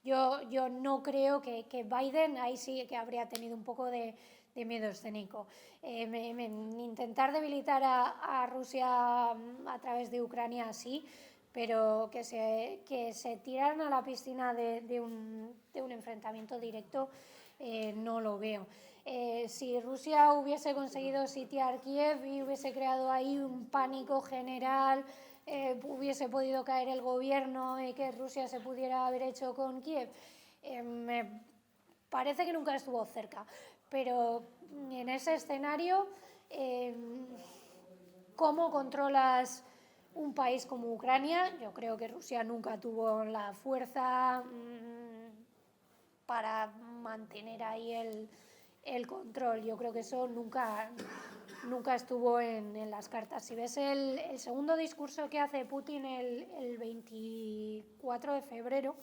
Yo no creo que Biden ahí sí que habría tenido un poco de miedo escénico. Intentar debilitar a Rusia a través de Ucrania sí, pero que se tiraran a la piscina de un enfrentamiento directo no lo veo. Si Rusia hubiese conseguido sitiar Kiev y hubiese creado ahí un pánico general, hubiese podido caer el gobierno y que Rusia se pudiera haber hecho con Kiev, me parece que nunca estuvo cerca. Pero en ese escenario, ¿cómo controlas un país como Ucrania? Yo creo que Rusia nunca tuvo la fuerza para mantener ahí el control. Yo creo que eso nunca estuvo en las cartas. Si ves el segundo discurso que hace Putin el 24 de febrero,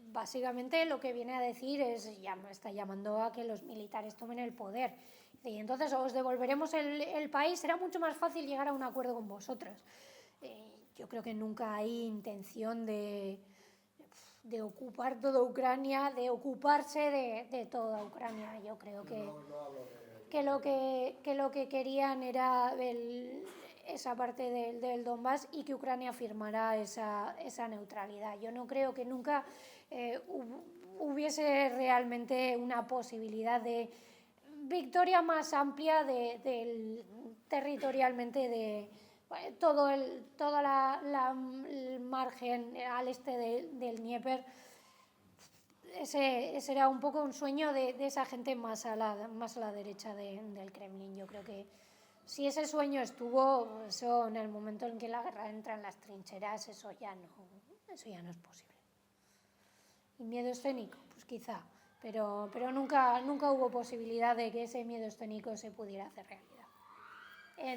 básicamente lo que viene a decir es, está llamando a que los militares tomen el poder. Y entonces os devolveremos el país, será mucho más fácil llegar a un acuerdo con vosotros. Yo creo que nunca hay intención de ocupar toda Ucrania, de ocuparse de toda Ucrania. Yo creo que lo que querían era esa parte del Donbass y que Ucrania firmara esa neutralidad. Yo no creo que nunca hubiese realmente una posibilidad de victoria más amplia territorialmente de todo el margen al este del Dnieper. Ese era un poco un sueño de esa gente más a la derecha del Kremlin. Yo creo que si ese sueño estuvo, eso en el momento en que la guerra entra en las trincheras, eso ya no es posible. ¿Y miedo escénico? Pues quizá, pero nunca hubo posibilidad de que ese miedo escénico se pudiera hacer realidad.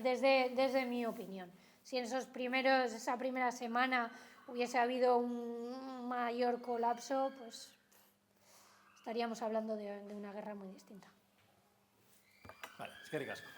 Desde mi opinión. Si en esa primera semana hubiese habido un mayor colapso, pues estaríamos hablando de una guerra muy distinta. Vale, es que ricasco.